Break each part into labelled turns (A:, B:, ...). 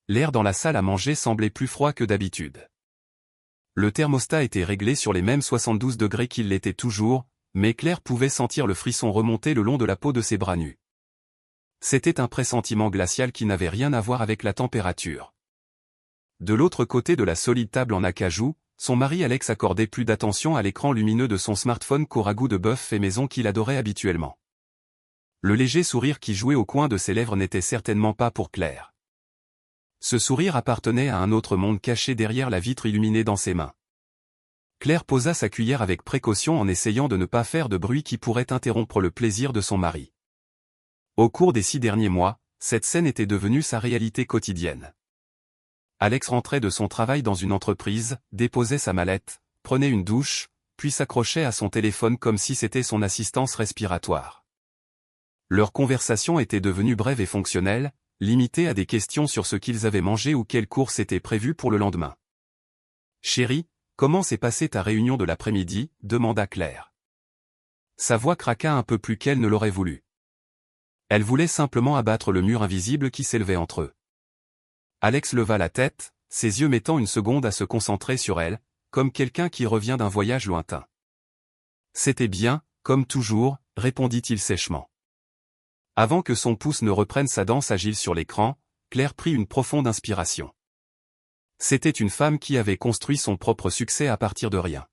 A: l'air dans la salle à manger semblait plus froid que d'habitude. Le thermostat était réglé sur les mêmes 72 degrés qu'il l'était toujours, mais Claire pouvait sentir le frisson remonter le long de la peau de ses bras nus. C'était un pressentiment glacial qui n'avait rien à voir avec la température. De l'autre côté de la solide table en acajou, son mari Alex accordait plus d'attention à l'écran lumineux de son smartphone qu'au ragoût de bœuf fait maison qu'il adorait habituellement. Le léger sourire qui jouait au coin de ses lèvres n'était certainement pas pour Claire. Ce sourire appartenait à un autre monde caché derrière la vitre illuminée dans ses mains. Claire posa sa cuillère avec précaution en essayant de ne pas faire de bruit qui pourrait interrompre le plaisir de son mari. Au cours des 6 derniers mois, cette scène était devenue sa réalité quotidienne. Alex rentrait de son travail dans une entreprise, déposait sa mallette, prenait une douche, puis s'accrochait à son téléphone comme si c'était son assistance respiratoire. Leur conversation était devenue brève et fonctionnelle, limitée à des questions sur ce qu'ils avaient mangé ou quelles courses étaient prévues pour le lendemain. « Chérie, comment s'est passée ta réunion de l'après-midi » demanda Claire. Sa voix craqua un peu plus qu'elle ne l'aurait voulu. Elle voulait simplement abattre le mur invisible qui s'élevait entre eux. Alex leva la tête, ses yeux mettant une seconde à se concentrer sur elle, comme quelqu'un qui revient d'un voyage lointain. « C'était bien, comme toujours » répondit-il sèchement. Avant que son pouce ne reprenne sa danse agile sur l'écran, Claire prit une profonde inspiration. C'était une femme qui avait construit son propre succès à partir de rien.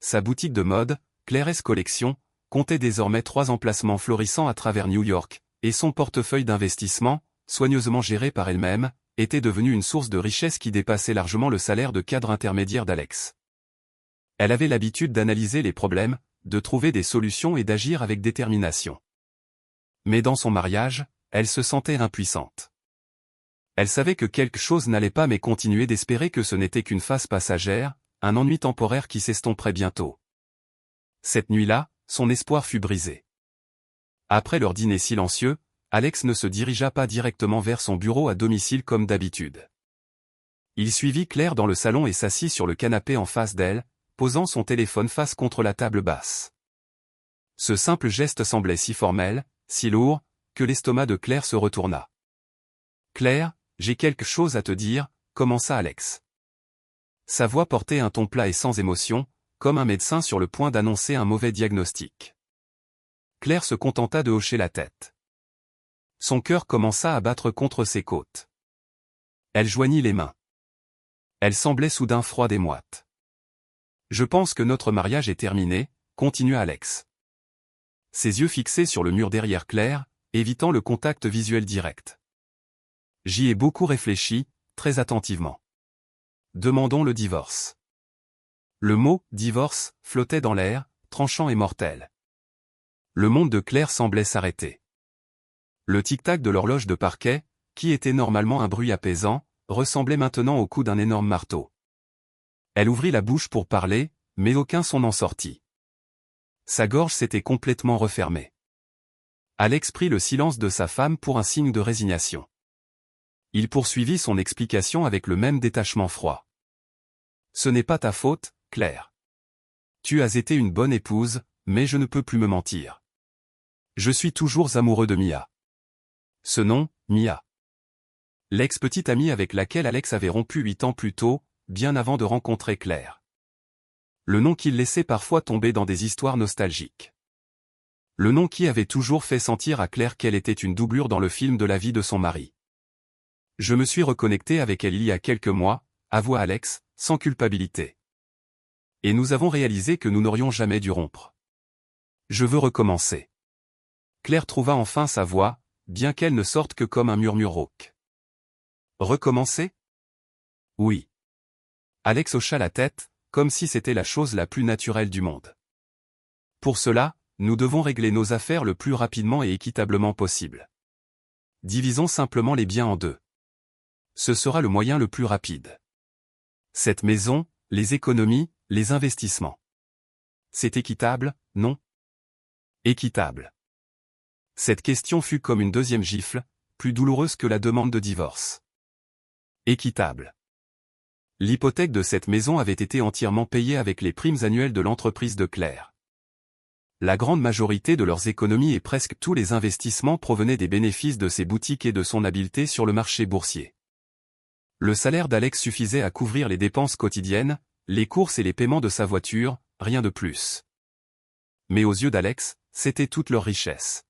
A: Sa boutique de mode, Claire's Collection, comptait désormais 3 emplacements florissants à travers New York, et son portefeuille d'investissement, soigneusement géré par elle-même, était devenu une source de richesse qui dépassait largement le salaire de cadre intermédiaire d'Alex. Elle avait l'habitude d'analyser les problèmes, de trouver des solutions et d'agir avec détermination. Mais dans son mariage, elle se sentait impuissante. Elle savait que quelque chose n'allait pas mais continuait d'espérer que ce n'était qu'une phase passagère, un ennui temporaire qui s'estomperait bientôt. Cette nuit-là, son espoir fut brisé. Après leur dîner silencieux, Alex ne se dirigea pas directement vers son bureau à domicile comme d'habitude. Il suivit Claire dans le salon et s'assit sur le canapé en face d'elle, posant son téléphone face contre la table basse. Ce simple geste semblait si formel, si lourd, que l'estomac de Claire se retourna. « Claire, j'ai quelque chose à te dire » commença Alex. Sa voix portait un ton plat et sans émotion, comme un médecin sur le point d'annoncer un mauvais diagnostic. Claire se contenta de hocher la tête. Son cœur commença à battre contre ses côtes. Elle joignit les mains. Elle semblait soudain froide et moite. « Je pense que notre mariage est terminé » continua Alex. Ses yeux fixés sur le mur derrière Claire, évitant le contact visuel direct. « J'y ai beaucoup réfléchi, très attentivement. Demandons le divorce. » Le mot « divorce » flottait dans l'air, tranchant et mortel. Le monde de Claire semblait s'arrêter. Le tic-tac de l'horloge de parquet, qui était normalement un bruit apaisant, ressemblait maintenant au coup d'un énorme marteau. Elle ouvrit la bouche pour parler, mais aucun son n'en sortit. Sa gorge s'était complètement refermée. Alex prit le silence de sa femme pour un signe de résignation. Il poursuivit son explication avec le même détachement froid. « Ce n'est pas ta faute, Claire. Tu as été une bonne épouse, mais je ne peux plus me mentir. Je suis toujours amoureux de Mia. » Ce nom, Mia. L'ex-petite amie avec laquelle Alex avait rompu 8 ans plus tôt, bien avant de rencontrer Claire. Le nom qu'il laissait parfois tomber dans des histoires nostalgiques. Le nom qui avait toujours fait sentir à Claire qu'elle était une doublure dans le film de la vie de son mari. « Je me suis reconnecté avec elle il y a quelques mois » avoua Alex, sans culpabilité. « Et nous avons réalisé que nous n'aurions jamais dû rompre. Je veux recommencer. » Claire trouva enfin sa voix, bien qu'elle ne sorte que comme un murmure rauque. « Recommencer » ? Oui. Alex hocha la tête, comme si c'était la chose la plus naturelle du monde. Pour cela, nous devons régler nos affaires le plus rapidement et équitablement possible. Divisons simplement les biens en 2. Ce sera le moyen le plus rapide. Cette maison, les économies, les investissements. C'est équitable, non ? Équitable. Cette question fut comme une deuxième gifle, plus douloureuse que la demande de divorce. Équitable. L'hypothèque de cette maison avait été entièrement payée avec les primes annuelles de l'entreprise de Claire. La grande majorité de leurs économies et presque tous les investissements provenaient des bénéfices de ses boutiques et de son habileté sur le marché boursier. Le salaire d'Alex suffisait à couvrir les dépenses quotidiennes, les courses et les paiements de sa voiture, rien de plus. Mais aux yeux d'Alex, c'était toute leur richesse.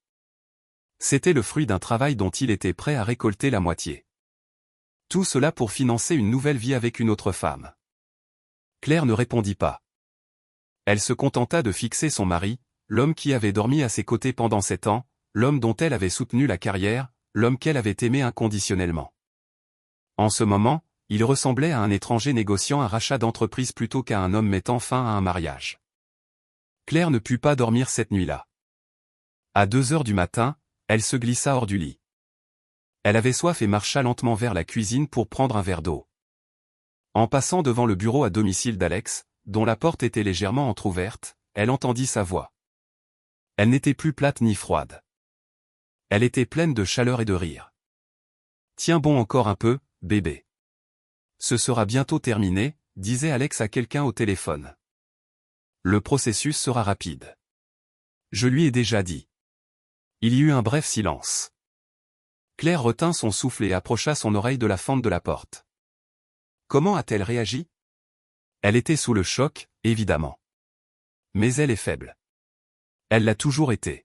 A: C'était le fruit d'un travail dont il était prêt à récolter la moitié. Tout cela pour financer une nouvelle vie avec une autre femme. Claire ne répondit pas. Elle se contenta de fixer son mari, l'homme qui avait dormi à ses côtés pendant 7 ans, l'homme dont elle avait soutenu la carrière, l'homme qu'elle avait aimé inconditionnellement. En ce moment, il ressemblait à un étranger négociant un rachat d'entreprise plutôt qu'à un homme mettant fin à un mariage. Claire ne put pas dormir cette nuit-là. À 2 heures du matin, elle se glissa hors du lit. Elle avait soif et marcha lentement vers la cuisine pour prendre un verre d'eau. En passant devant le bureau à domicile d'Alex, dont la porte était légèrement entr'ouverte, elle entendit sa voix. Elle n'était plus plate ni froide. Elle était pleine de chaleur et de rire. « Tiens bon encore un peu, bébé. Ce sera bientôt terminé, disait Alex à quelqu'un au téléphone. Le processus sera rapide. Je lui ai déjà dit. Il y eut un bref silence. Claire retint son souffle et approcha son oreille de la fente de la porte. Comment a-t-elle réagi? Elle était sous le choc, évidemment. Mais elle est faible. Elle l'a toujours été.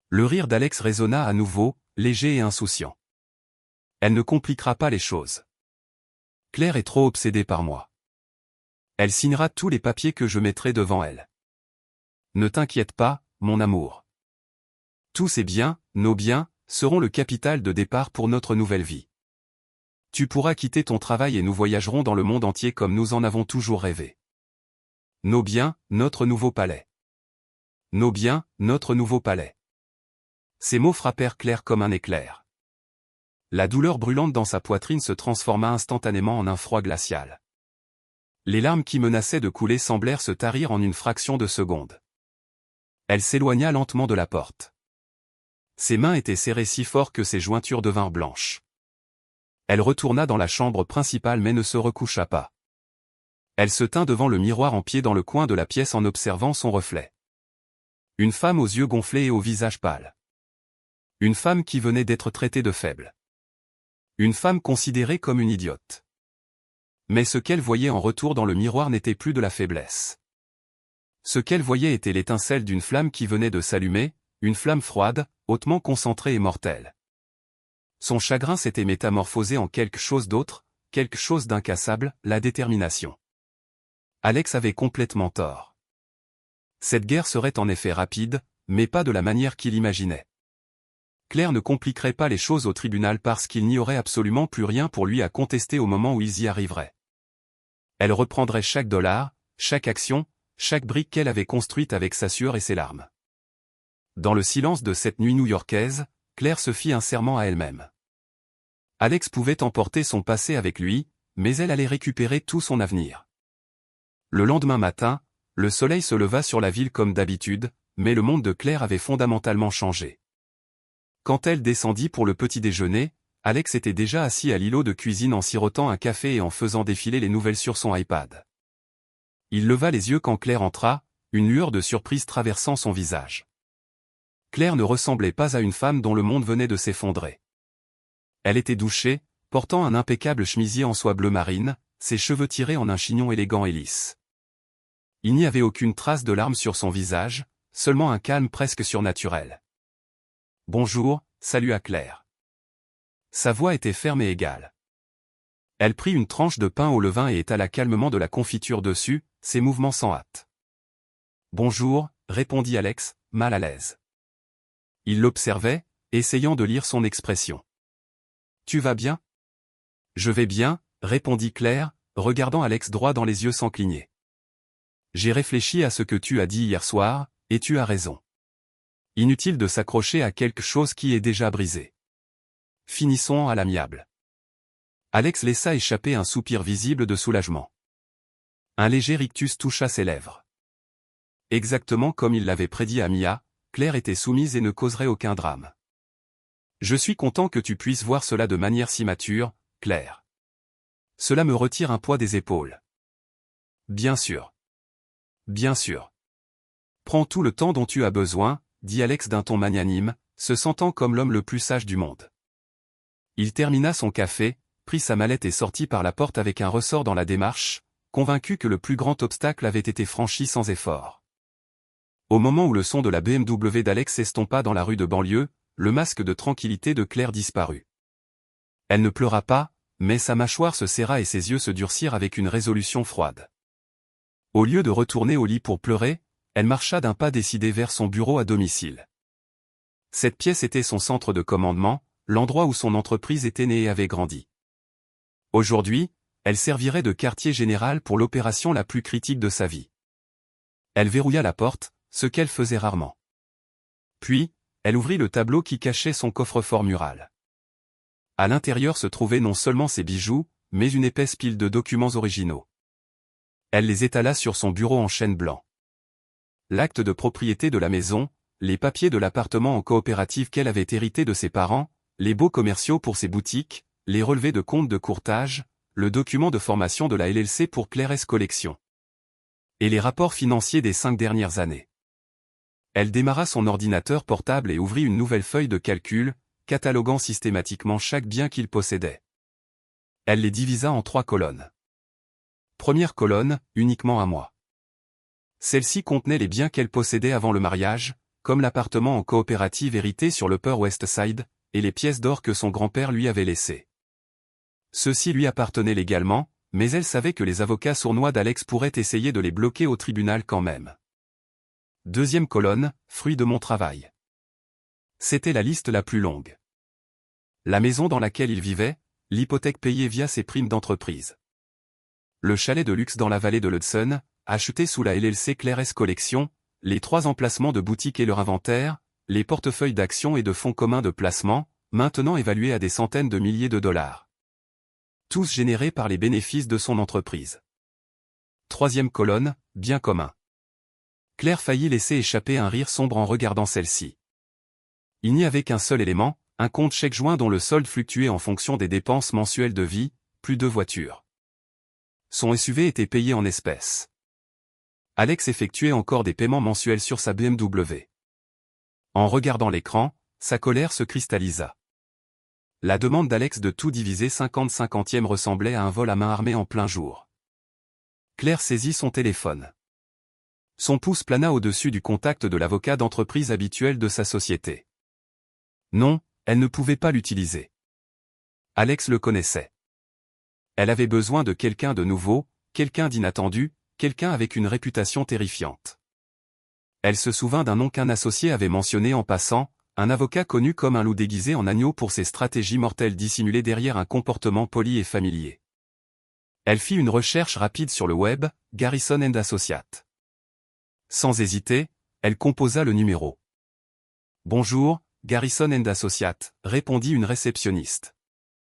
A: Le rire d'Alex résonna à nouveau, léger et insouciant. Elle ne compliquera pas les choses. Claire est trop obsédée par moi. Elle signera tous les papiers que je mettrai devant elle. Ne t'inquiète pas, mon amour. Tous ces biens, nos biens, seront le capital de départ pour notre nouvelle vie. Tu pourras quitter ton travail et nous voyagerons dans le monde entier comme nous en avons toujours rêvé. Nos biens, notre nouveau palais. Nos biens, notre nouveau palais. Ces mots frappèrent Claire comme un éclair. La douleur brûlante dans sa poitrine se transforma instantanément en un froid glacial. Les larmes qui menaçaient de couler semblèrent se tarir en une fraction de seconde. Elle s'éloigna lentement de la porte. Ses mains étaient serrées si fort que ses jointures devinrent blanches. Elle retourna dans la chambre principale mais ne se recoucha pas. Elle se tint devant le miroir en pied dans le coin de la pièce en observant son reflet. Une femme aux yeux gonflés et au visage pâle. Une femme qui venait d'être traitée de faible. Une femme considérée comme une idiote. Mais ce qu'elle voyait en retour dans le miroir n'était plus de la faiblesse. Ce qu'elle voyait était l'étincelle d'une flamme qui venait de s'allumer, une flamme froide, hautement concentrée et mortelle. Son chagrin s'était métamorphosé en quelque chose d'autre, quelque chose d'incassable, la détermination. Alex avait complètement tort. Cette guerre serait en effet rapide, mais pas de la manière qu'il imaginait. Claire ne compliquerait pas les choses au tribunal parce qu'il n'y aurait absolument plus rien pour lui à contester au moment où ils y arriveraient. Elle reprendrait chaque dollar, chaque action, chaque brique qu'elle avait construite avec sa sueur et ses larmes. Dans le silence de cette nuit new-yorkaise, Claire se fit un serment à elle-même. Alex pouvait emporter son passé avec lui, mais elle allait récupérer tout son avenir. Le lendemain matin, le soleil se leva sur la ville comme d'habitude, mais le monde de Claire avait fondamentalement changé. Quand elle descendit pour le petit déjeuner, Alex était déjà assis à l'îlot de cuisine en sirotant un café et en faisant défiler les nouvelles sur son iPad. Il leva les yeux quand Claire entra, une lueur de surprise traversant son visage. Claire ne ressemblait pas à une femme dont le monde venait de s'effondrer. Elle était douchée, portant un impeccable chemisier en soie bleu marine, ses cheveux tirés en un chignon élégant et lisse. Il n'y avait aucune trace de larmes sur son visage, seulement un calme presque surnaturel. « Bonjour », salua Claire. Sa voix était ferme et égale. Elle prit une tranche de pain au levain et étala calmement de la confiture dessus, ses mouvements sans hâte. « Bonjour », répondit Alex, mal à l'aise. Il l'observait, essayant de lire son expression. « Tu vas bien ?»« Je vais bien », répondit Claire, regardant Alex droit dans les yeux sans cligner. « J'ai réfléchi à ce que tu as dit hier soir, et tu as raison. Inutile de s'accrocher à quelque chose qui est déjà brisé. Finissons à l'amiable. » Alex laissa échapper un soupir visible de soulagement. Un léger rictus toucha ses lèvres. Exactement comme il l'avait prédit à Mia, Claire était soumise et ne causerait aucun drame. « Je suis content que tu puisses voir cela de manière si mature, Claire. Cela me retire un poids des épaules. » « Bien sûr. Bien sûr. Prends tout le temps dont tu as besoin, » dit Alex d'un ton magnanime, se sentant comme l'homme le plus sage du monde. Il termina son café, prit sa mallette et sortit par la porte avec un ressort dans la démarche, convaincu que le plus grand obstacle avait été franchi sans effort. Au moment où le son de la BMW d'Alex s'estompa dans la rue de banlieue, le masque de tranquillité de Claire disparut. Elle ne pleura pas, mais sa mâchoire se serra et ses yeux se durcirent avec une résolution froide. Au lieu de retourner au lit pour pleurer, elle marcha d'un pas décidé vers son bureau à domicile. Cette pièce était son centre de commandement, l'endroit où son entreprise était née et avait grandi. Aujourd'hui, elle servirait de quartier général pour l'opération la plus critique de sa vie. Elle verrouilla la porte, ce qu'elle faisait rarement. Puis, elle ouvrit le tableau qui cachait son coffre-fort mural. À l'intérieur se trouvaient non seulement ses bijoux, mais une épaisse pile de documents originaux. Elle les étala sur son bureau en chêne blanc. L'acte de propriété de la maison, les papiers de l'appartement en coopérative qu'elle avait hérité de ses parents, les baux commerciaux pour ses boutiques, les relevés de comptes de courtage, le document de formation de la LLC pour Claire S Collection. Et les rapports financiers des 5 dernières années. Elle démarra son ordinateur portable et ouvrit une nouvelle feuille de calcul, cataloguant systématiquement chaque bien qu'il possédait. Elle les divisa en 3 colonnes. Première colonne, uniquement à moi. Celle-ci contenait les biens qu'elle possédait avant le mariage, comme l'appartement en coopérative hérité sur l'Upper West Side, et les pièces d'or que son grand-père lui avait laissées. Ceux-ci lui appartenaient légalement, mais elle savait que les avocats sournois d'Alex pourraient essayer de les bloquer au tribunal quand même. Deuxième colonne, fruit de mon travail. C'était la liste la plus longue. La maison dans laquelle il vivait, l'hypothèque payée via ses primes d'entreprise. Le chalet de luxe dans la vallée de l'Hudson, acheté sous la LLC Claire S Collection, les 3 emplacements de boutiques et leur inventaire, les portefeuilles d'actions et de fonds communs de placement, maintenant évalués à des centaines de milliers de dollars. Tous générés par les bénéfices de son entreprise. Troisième colonne, bien commun. Claire faillit laisser échapper un rire sombre en regardant celle-ci. Il n'y avait qu'un seul élément, un compte chèque joint dont le solde fluctuait en fonction des dépenses mensuelles de vie, plus 2 voitures. Son SUV était payé en espèces. Alex effectuait encore des paiements mensuels sur sa BMW. En regardant l'écran, sa colère se cristallisa. La demande d'Alex de tout diviser 50/50 ressemblait à un vol à main armée en plein jour. Claire saisit son téléphone. Son pouce plana au-dessus du contact de l'avocat d'entreprise habituel de sa société. Non, elle ne pouvait pas l'utiliser. Alex le connaissait. Elle avait besoin de quelqu'un de nouveau, quelqu'un d'inattendu, quelqu'un avec une réputation terrifiante. Elle se souvint d'un nom qu'un associé avait mentionné en passant, un avocat connu comme un loup déguisé en agneau pour ses stratégies mortelles dissimulées derrière un comportement poli et familier. Elle fit une recherche rapide sur le web, Garrison & Associates. Sans hésiter, elle composa le numéro. « Bonjour, Garrison & Associates », répondit une réceptionniste.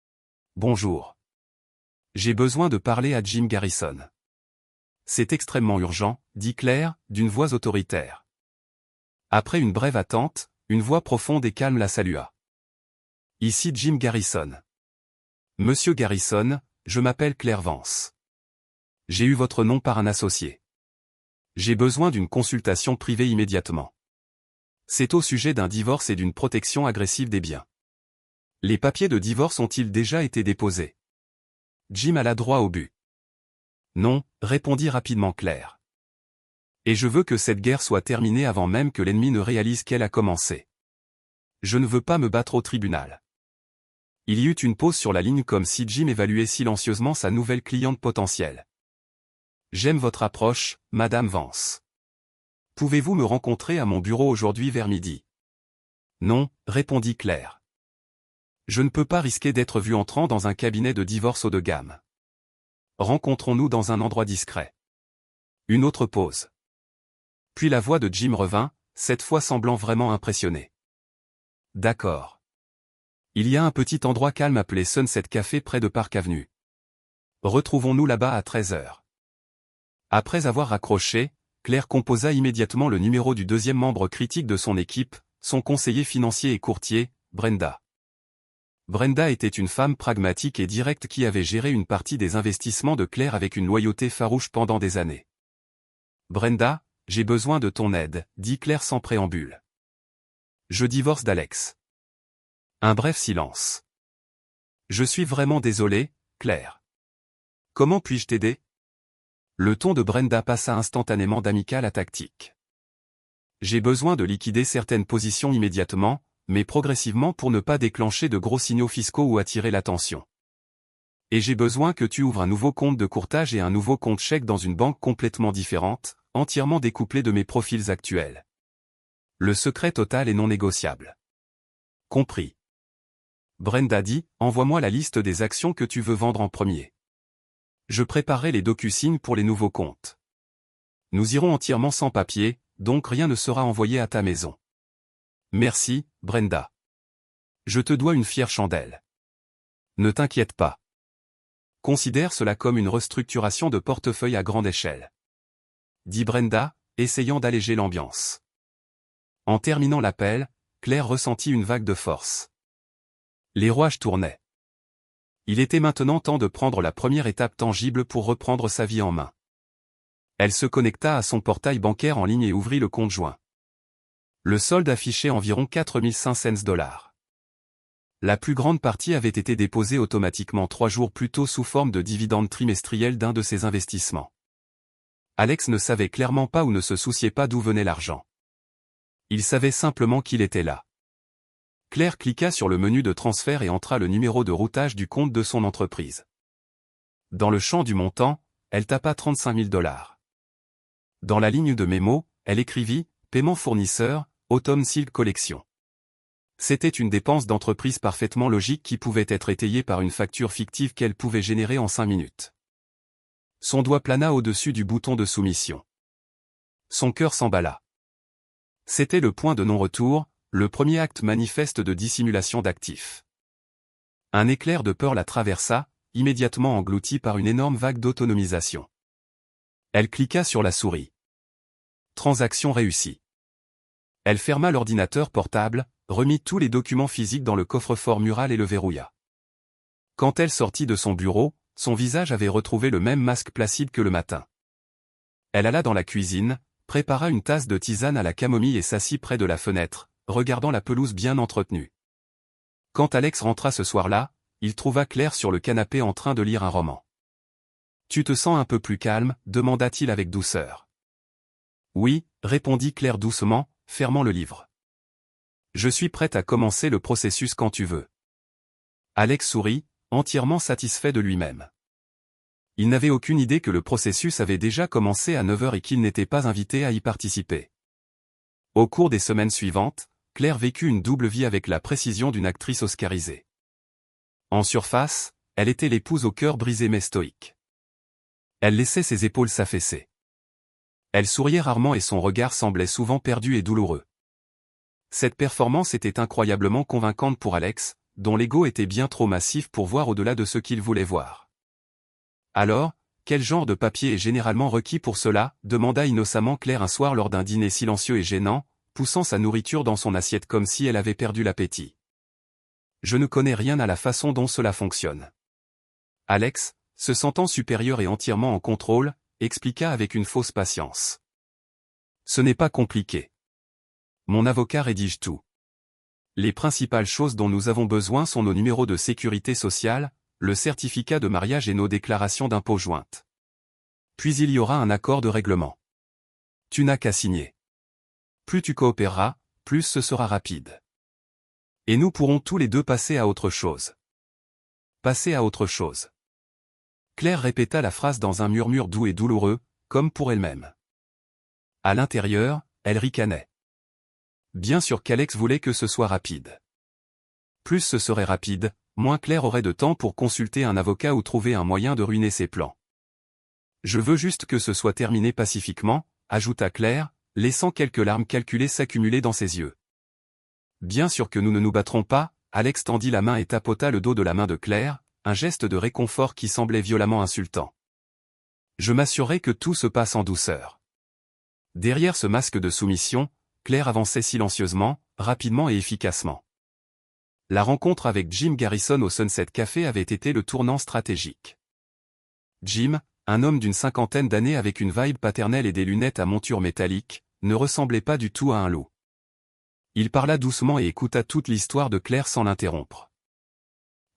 A: « Bonjour. J'ai besoin de parler à Jim Garrison. » « C'est extrêmement urgent, » dit Claire, d'une voix autoritaire. Après une brève attente, une voix profonde et calme la salua. « Ici Jim Garrison. »« Monsieur Garrison, je m'appelle Claire Vance. J'ai eu votre nom par un associé. J'ai besoin d'une consultation privée immédiatement. C'est au sujet d'un divorce et d'une protection agressive des biens. Les papiers de divorce ont-ils déjà été déposés ? » Jim alla droit au but. « Non, » répondit rapidement Claire. « Et je veux que cette guerre soit terminée avant même que l'ennemi ne réalise qu'elle a commencé. Je ne veux pas me battre au tribunal. » Il y eut une pause sur la ligne comme si Jim évaluait silencieusement sa nouvelle cliente potentielle. « J'aime votre approche, Madame Vance. Pouvez-vous me rencontrer à mon bureau aujourd'hui vers midi ? » « Non, » répondit Claire. « Je ne peux pas risquer d'être vue entrant dans un cabinet de divorce haut de gamme. Rencontrons-nous dans un endroit discret. » Une autre pause. Puis la voix de Jim revint, cette fois semblant vraiment impressionnée. « D'accord. Il y a un petit endroit calme appelé Sunset Café près de Park Avenue. Retrouvons-nous là-bas à 13h. » Après avoir raccroché, Claire composa immédiatement le numéro du deuxième membre critique de son équipe, son conseiller financier et courtier, Brenda. Brenda était une femme pragmatique et directe qui avait géré une partie des investissements de Claire avec une loyauté farouche pendant des années. « Brenda, j'ai besoin de ton aide, » dit Claire sans préambule. « Je divorce d'Alex. » Un bref silence. « Je suis vraiment désolé, Claire. Comment puis-je t'aider? Le ton de Brenda passa instantanément d'amical à tactique. J'ai besoin de liquider certaines positions immédiatement, mais progressivement pour ne pas déclencher de gros signaux fiscaux ou attirer l'attention. Et j'ai besoin que tu ouvres un nouveau compte de courtage et un nouveau compte chèque dans une banque complètement différente, entièrement découplée de mes profils actuels. Le secret total est non négociable. Compris. Brenda dit, envoie-moi la liste des actions que tu veux vendre en premier. Je préparerai les docu-signes pour les nouveaux comptes. Nous irons entièrement sans papier, donc rien ne sera envoyé à ta maison. Merci, Brenda. Je te dois une fière chandelle. Ne t'inquiète pas. Considère cela comme une restructuration de portefeuille à grande échelle. Dit Brenda, essayant d'alléger l'ambiance. En terminant l'appel, Claire ressentit une vague de force. Les rouages tournaient. Il était maintenant temps de prendre la première étape tangible pour reprendre sa vie en main. Elle se connecta à son portail bancaire en ligne et ouvrit le compte joint. Le solde affichait environ 4500 $. La plus grande partie avait été déposée automatiquement 3 jours plus tôt sous forme de dividende trimestriel d'un de ses investissements. Alex ne savait clairement pas ou ne se souciait pas d'où venait l'argent. Il savait simplement qu'il était là. Claire cliqua sur le menu de transfert et entra le numéro de routage du compte de son entreprise. Dans le champ du montant, elle tapa 35 000 $. Dans la ligne de mémo, elle écrivit « Paiement fournisseur, Autumn Silk Collection ». C'était une dépense d'entreprise parfaitement logique qui pouvait être étayée par une facture fictive qu'elle pouvait générer en 5 minutes. Son doigt plana au-dessus du bouton de soumission. Son cœur s'emballa. C'était le point de non-retour, le premier acte manifeste de dissimulation d'actifs. Un éclair de peur la traversa, immédiatement englouti par une énorme vague d'autonomisation. Elle cliqua sur la souris. Transaction réussie. Elle ferma l'ordinateur portable, remit tous les documents physiques dans le coffre-fort mural et le verrouilla. Quand elle sortit de son bureau, son visage avait retrouvé le même masque placide que le matin. Elle alla dans la cuisine, prépara une tasse de tisane à la camomille et s'assit près de la fenêtre, regardant la pelouse bien entretenue. Quand Alex rentra ce soir-là, il trouva Claire sur le canapé en train de lire un roman. « Tu te sens un peu plus calme ?» demanda-t-il avec douceur. « Oui » répondit Claire doucement, fermant le livre. « Je suis prête à commencer le processus quand tu veux. » Alex sourit, entièrement satisfait de lui-même. Il n'avait aucune idée que le processus avait déjà commencé à 9 h et qu'il n'était pas invité à y participer. Au cours des semaines suivantes, Claire vécut une double vie avec la précision d'une actrice oscarisée. En surface, elle était l'épouse au cœur brisé mais stoïque. Elle laissait ses épaules s'affaisser. Elle souriait rarement et son regard semblait souvent perdu et douloureux. Cette performance était incroyablement convaincante pour Alex, dont l'ego était bien trop massif pour voir au-delà de ce qu'il voulait voir. Alors, quel genre de papier est généralement requis pour cela? Demanda innocemment Claire un soir lors d'un dîner silencieux et gênant, poussant sa nourriture dans son assiette comme si elle avait perdu l'appétit. Je ne connais rien à la façon dont cela fonctionne. Alex, se sentant supérieur et entièrement en contrôle, expliqua avec une fausse patience. Ce n'est pas compliqué. Mon avocat rédige tout. Les principales choses dont nous avons besoin sont nos numéros de sécurité sociale, le certificat de mariage et nos déclarations d'impôts jointes. Puis il y aura un accord de règlement. Tu n'as qu'à signer. Plus tu coopéreras, plus ce sera rapide. Et nous pourrons tous les deux passer à autre chose. Passer à autre chose. Claire répéta la phrase dans un murmure doux et douloureux, comme pour elle-même. À l'intérieur, elle ricanait. Bien sûr qu'Alex voulait que ce soit rapide. Plus ce serait rapide, moins Claire aurait de temps pour consulter un avocat ou trouver un moyen de ruiner ses plans. Je veux juste que ce soit terminé pacifiquement, ajouta Claire, laissant quelques larmes calculées s'accumuler dans ses yeux. Bien sûr que nous ne nous battrons pas, Alex tendit la main et tapota le dos de la main de Claire, un geste de réconfort qui semblait violemment insultant. Je m'assurerai que tout se passe en douceur. Derrière ce masque de soumission, Claire avançait silencieusement, rapidement et efficacement. La rencontre avec Jim Garrison au Sunset Café avait été le tournant stratégique. Jim, un homme d'une 50aine d'années avec une vibe paternelle et des lunettes à monture métallique, ne ressemblait pas du tout à un loup. Il parla doucement et écouta toute l'histoire de Claire sans l'interrompre.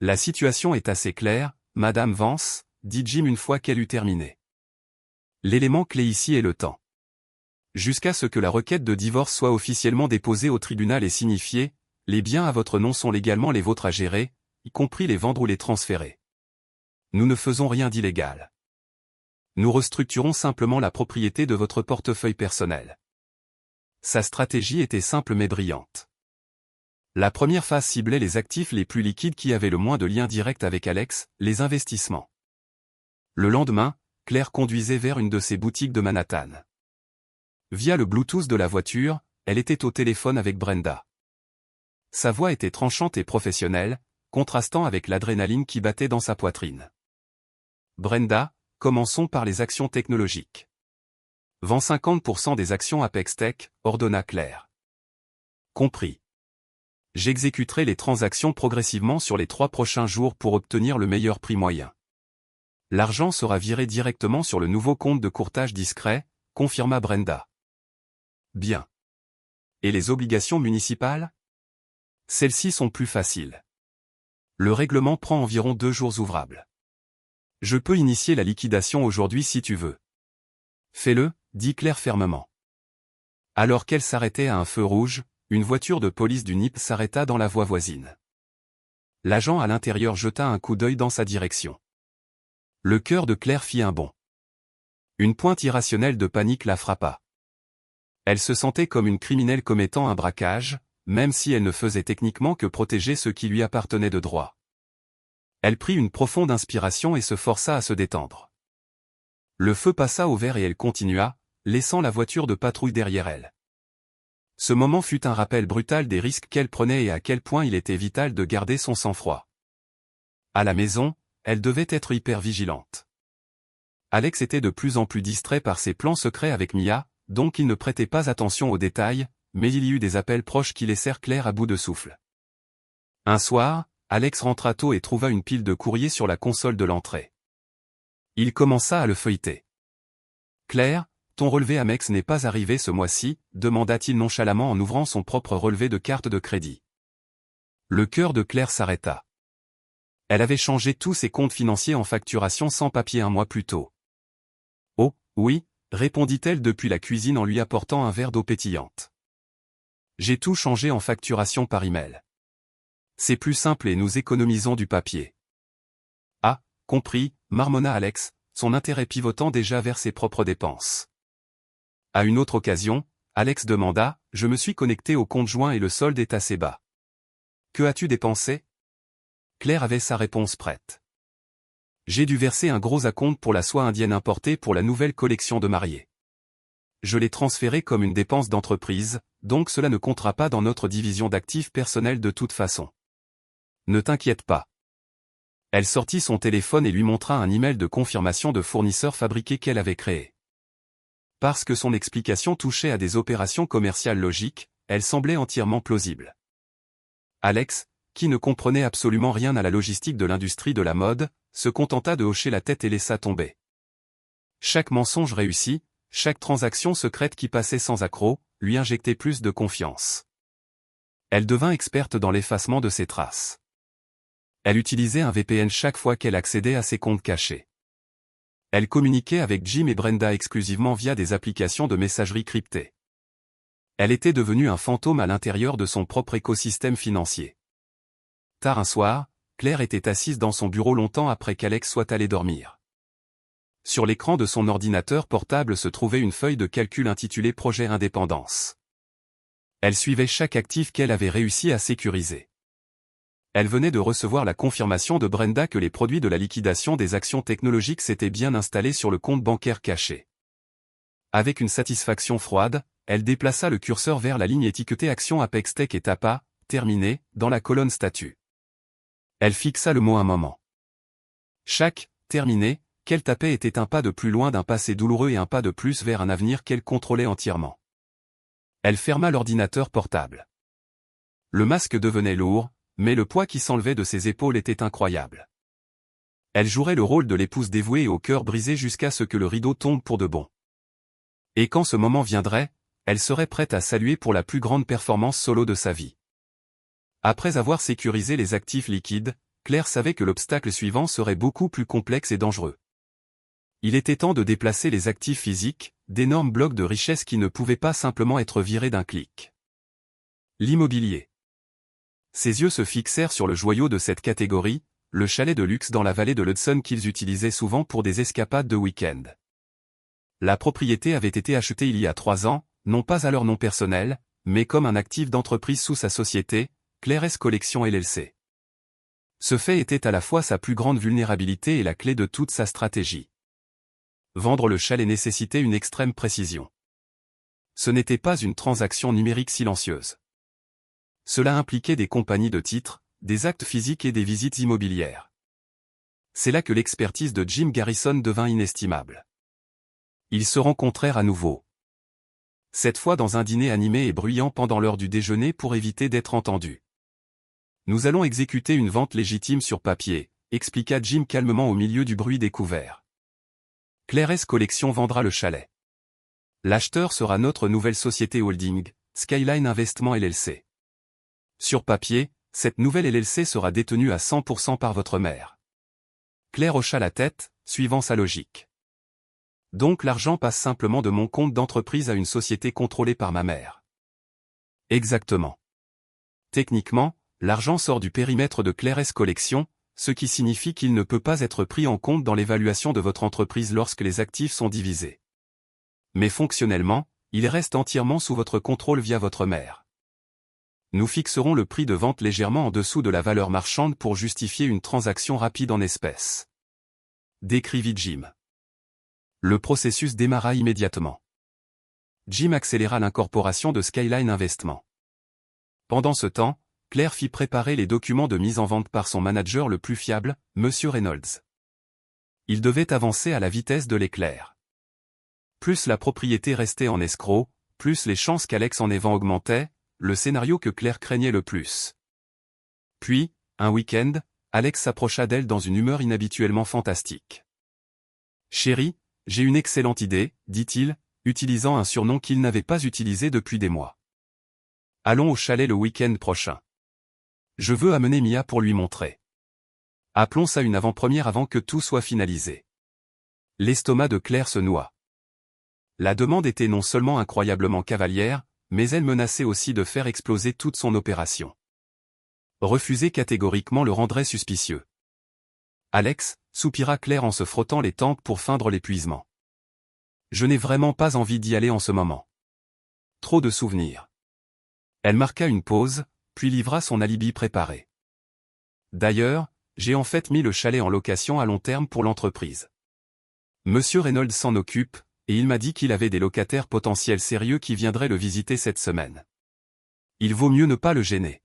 A: La situation est assez claire, Madame Vance, dit Jim une fois qu'elle eut terminé. L'élément clé ici est le temps. Jusqu'à ce que la requête de divorce soit officiellement déposée au tribunal et signifiée, les biens à votre nom sont légalement les vôtres à gérer, y compris les vendre ou les transférer. Nous ne faisons rien d'illégal. Nous restructurons simplement la propriété de votre portefeuille personnel. Sa stratégie était simple mais brillante. La première phase ciblait les actifs les plus liquides qui avaient le moins de lien direct avec Alex, les investissements. Le lendemain, Claire conduisait vers une de ses boutiques de Manhattan. Via le Bluetooth de la voiture, elle était au téléphone avec Brenda. Sa voix était tranchante et professionnelle, contrastant avec l'adrénaline qui battait dans sa poitrine. Brenda, commençons par les actions technologiques. Vends 50% des actions Apex Tech, ordonna Claire. Compris. J'exécuterai les transactions progressivement sur les 3 prochains jours pour obtenir le meilleur prix moyen. L'argent sera viré directement sur le nouveau compte de courtage discret, confirma Brenda. Bien. Et les obligations municipales? Celles-ci sont plus faciles. Le règlement prend environ 2 jours ouvrables. Je peux initier la liquidation aujourd'hui si tu veux. Fais-le, dit Claire fermement. Alors qu'elle s'arrêtait à un feu rouge, une voiture de police du NIP s'arrêta dans la voie voisine. L'agent à l'intérieur jeta un coup d'œil dans sa direction. Le cœur de Claire fit un bond. Une pointe irrationnelle de panique la frappa. Elle se sentait comme une criminelle commettant un braquage, même si elle ne faisait techniquement que protéger ce qui lui appartenait de droit. Elle prit une profonde inspiration et se força à se détendre. Le feu passa au vert et elle continua, laissant la voiture de patrouille derrière elle. Ce moment fut un rappel brutal des risques qu'elle prenait et à quel point il était vital de garder son sang-froid. À la maison, elle devait être hyper vigilante. Alex était de plus en plus distrait par ses plans secrets avec Mia, donc il ne prêtait pas attention aux détails, mais il y eut des appels proches qui laissèrent Claire à bout de souffle. Un soir, Alex rentra tôt et trouva une pile de courriers sur la console de l'entrée. Il commença à le feuilleter. « Claire, ton relevé Amex n'est pas arrivé ce mois-ci » demanda-t-il nonchalamment en ouvrant son propre relevé de carte de crédit. Le cœur de Claire s'arrêta. Elle avait changé tous ses comptes financiers en facturation sans papier 1 mois plus tôt. « Oh, oui » répondit-elle depuis la cuisine en lui apportant un verre d'eau pétillante. « J'ai tout changé en facturation par email. C'est plus simple et nous économisons du papier. » « Ah, compris » marmonna Alex, son intérêt pivotant déjà vers ses propres dépenses. À une autre occasion, Alex demanda, « Je me suis connecté au compte joint et le solde est assez bas. Que as-tu dépensé ?» Claire avait sa réponse prête. « J'ai dû verser un gros acompte pour la soie indienne importée pour la nouvelle collection de mariés. Je l'ai transféré comme une dépense d'entreprise, donc cela ne comptera pas dans notre division d'actifs personnels de toute façon. Ne t'inquiète pas. » Elle sortit son téléphone et lui montra un email de confirmation de fournisseur fabriqué qu'elle avait créé. Parce que son explication touchait à des opérations commerciales logiques, elle semblait entièrement plausible. Alex, qui ne comprenait absolument rien à la logistique de l'industrie de la mode, se contenta de hocher la tête et laissa tomber. Chaque mensonge réussi, chaque transaction secrète qui passait sans accroc, lui injectait plus de confiance. Elle devint experte dans l'effacement de ses traces. Elle utilisait un VPN chaque fois qu'elle accédait à ses comptes cachés. Elle communiquait avec Jim et Brenda exclusivement via des applications de messagerie cryptée. Elle était devenue un fantôme à l'intérieur de son propre écosystème financier. Tard un soir, Claire était assise dans son bureau longtemps après qu'Alex soit allé dormir. Sur l'écran de son ordinateur portable se trouvait une feuille de calcul intitulée Projet Indépendance. Elle suivait chaque actif qu'elle avait réussi à sécuriser. Elle venait de recevoir la confirmation de Brenda que les produits de la liquidation des actions technologiques s'étaient bien installés sur le compte bancaire caché. Avec une satisfaction froide, elle déplaça le curseur vers la ligne étiquetée Action Apex Tech et tapa « Terminé » dans la colonne Statut. Elle fixa le mot un moment. Chaque « Terminé » qu'elle tapait était un pas de plus loin d'un passé douloureux et un pas de plus vers un avenir qu'elle contrôlait entièrement. Elle ferma l'ordinateur portable. Le masque devenait lourd, mais le poids qui s'enlevait de ses épaules était incroyable. Elle jouerait le rôle de l'épouse dévouée et au cœur brisé jusqu'à ce que le rideau tombe pour de bon. Et quand ce moment viendrait, elle serait prête à saluer pour la plus grande performance solo de sa vie. Après avoir sécurisé les actifs liquides, Claire savait que l'obstacle suivant serait beaucoup plus complexe et dangereux. Il était temps de déplacer les actifs physiques, d'énormes blocs de richesse qui ne pouvaient pas simplement être virés d'un clic. L'immobilier. Ses yeux se fixèrent sur le joyau de cette catégorie, le chalet de luxe dans la vallée de l'Hudson qu'ils utilisaient souvent pour des escapades de week-end. La propriété avait été achetée il y a 3 ans, non pas à leur nom personnel, mais comme un actif d'entreprise sous sa société, Claire S Collection LLC. Ce fait était à la fois sa plus grande vulnérabilité et la clé de toute sa stratégie. Vendre le chalet nécessitait une extrême précision. Ce n'était pas une transaction numérique silencieuse. Cela impliquait des compagnies de titres, des actes physiques et des visites immobilières. C'est là que l'expertise de Jim Garrison devint inestimable. Ils se rencontrèrent à nouveau. Cette fois dans un dîner animé et bruyant pendant l'heure du déjeuner pour éviter d'être entendus. Nous allons exécuter une vente légitime sur papier, expliqua Jim calmement au milieu du bruit des couverts. Claire S Collection vendra le chalet. L'acheteur sera notre nouvelle société holding, Skyline Investment LLC. Sur papier, cette nouvelle LLC sera détenue à 100% par votre mère. Claire hocha la tête, suivant sa logique. Donc l'argent passe simplement de mon compte d'entreprise à une société contrôlée par ma mère. Exactement. Techniquement, l'argent sort du périmètre de Claire S Collection, ce qui signifie qu'il ne peut pas être pris en compte dans l'évaluation de votre entreprise lorsque les actifs sont divisés. Mais fonctionnellement, il reste entièrement sous votre contrôle via votre mère. Nous fixerons le prix de vente légèrement en dessous de la valeur marchande pour justifier une transaction rapide en espèces. Décrivit Jim. Le processus démarra immédiatement. Jim accéléra l'incorporation de Skyline Investment. Pendant ce temps, Claire fit préparer les documents de mise en vente par son manager le plus fiable, M. Reynolds. Il devait avancer à la vitesse de l'éclair. Plus la propriété restait en escroc, plus les chances qu'Alex en ait vent augmentaient, le scénario que Claire craignait le plus. Puis, un week-end, Alex s'approcha d'elle dans une humeur inhabituellement fantastique. « Chérie, j'ai une excellente idée, dit-il, utilisant un surnom qu'il n'avait pas utilisé depuis des mois. Allons au chalet le week-end prochain. Je veux amener Mia pour lui montrer. Appelons ça une avant-première avant que tout soit finalisé. » L'estomac de Claire se noua. La demande était non seulement incroyablement cavalière, mais elle menaçait aussi de faire exploser toute son opération. Refuser catégoriquement le rendrait suspicieux. Alex, soupira Claire en se frottant les tempes pour feindre l'épuisement. Je n'ai vraiment pas envie d'y aller en ce moment. Trop de souvenirs. Elle marqua une pause, puis livra son alibi préparé. D'ailleurs, j'ai en fait mis le chalet en location à long terme pour l'entreprise. Monsieur Reynolds s'en occupe, et il m'a dit qu'il avait des locataires potentiels sérieux qui viendraient le visiter cette semaine. Il vaut mieux ne pas le gêner.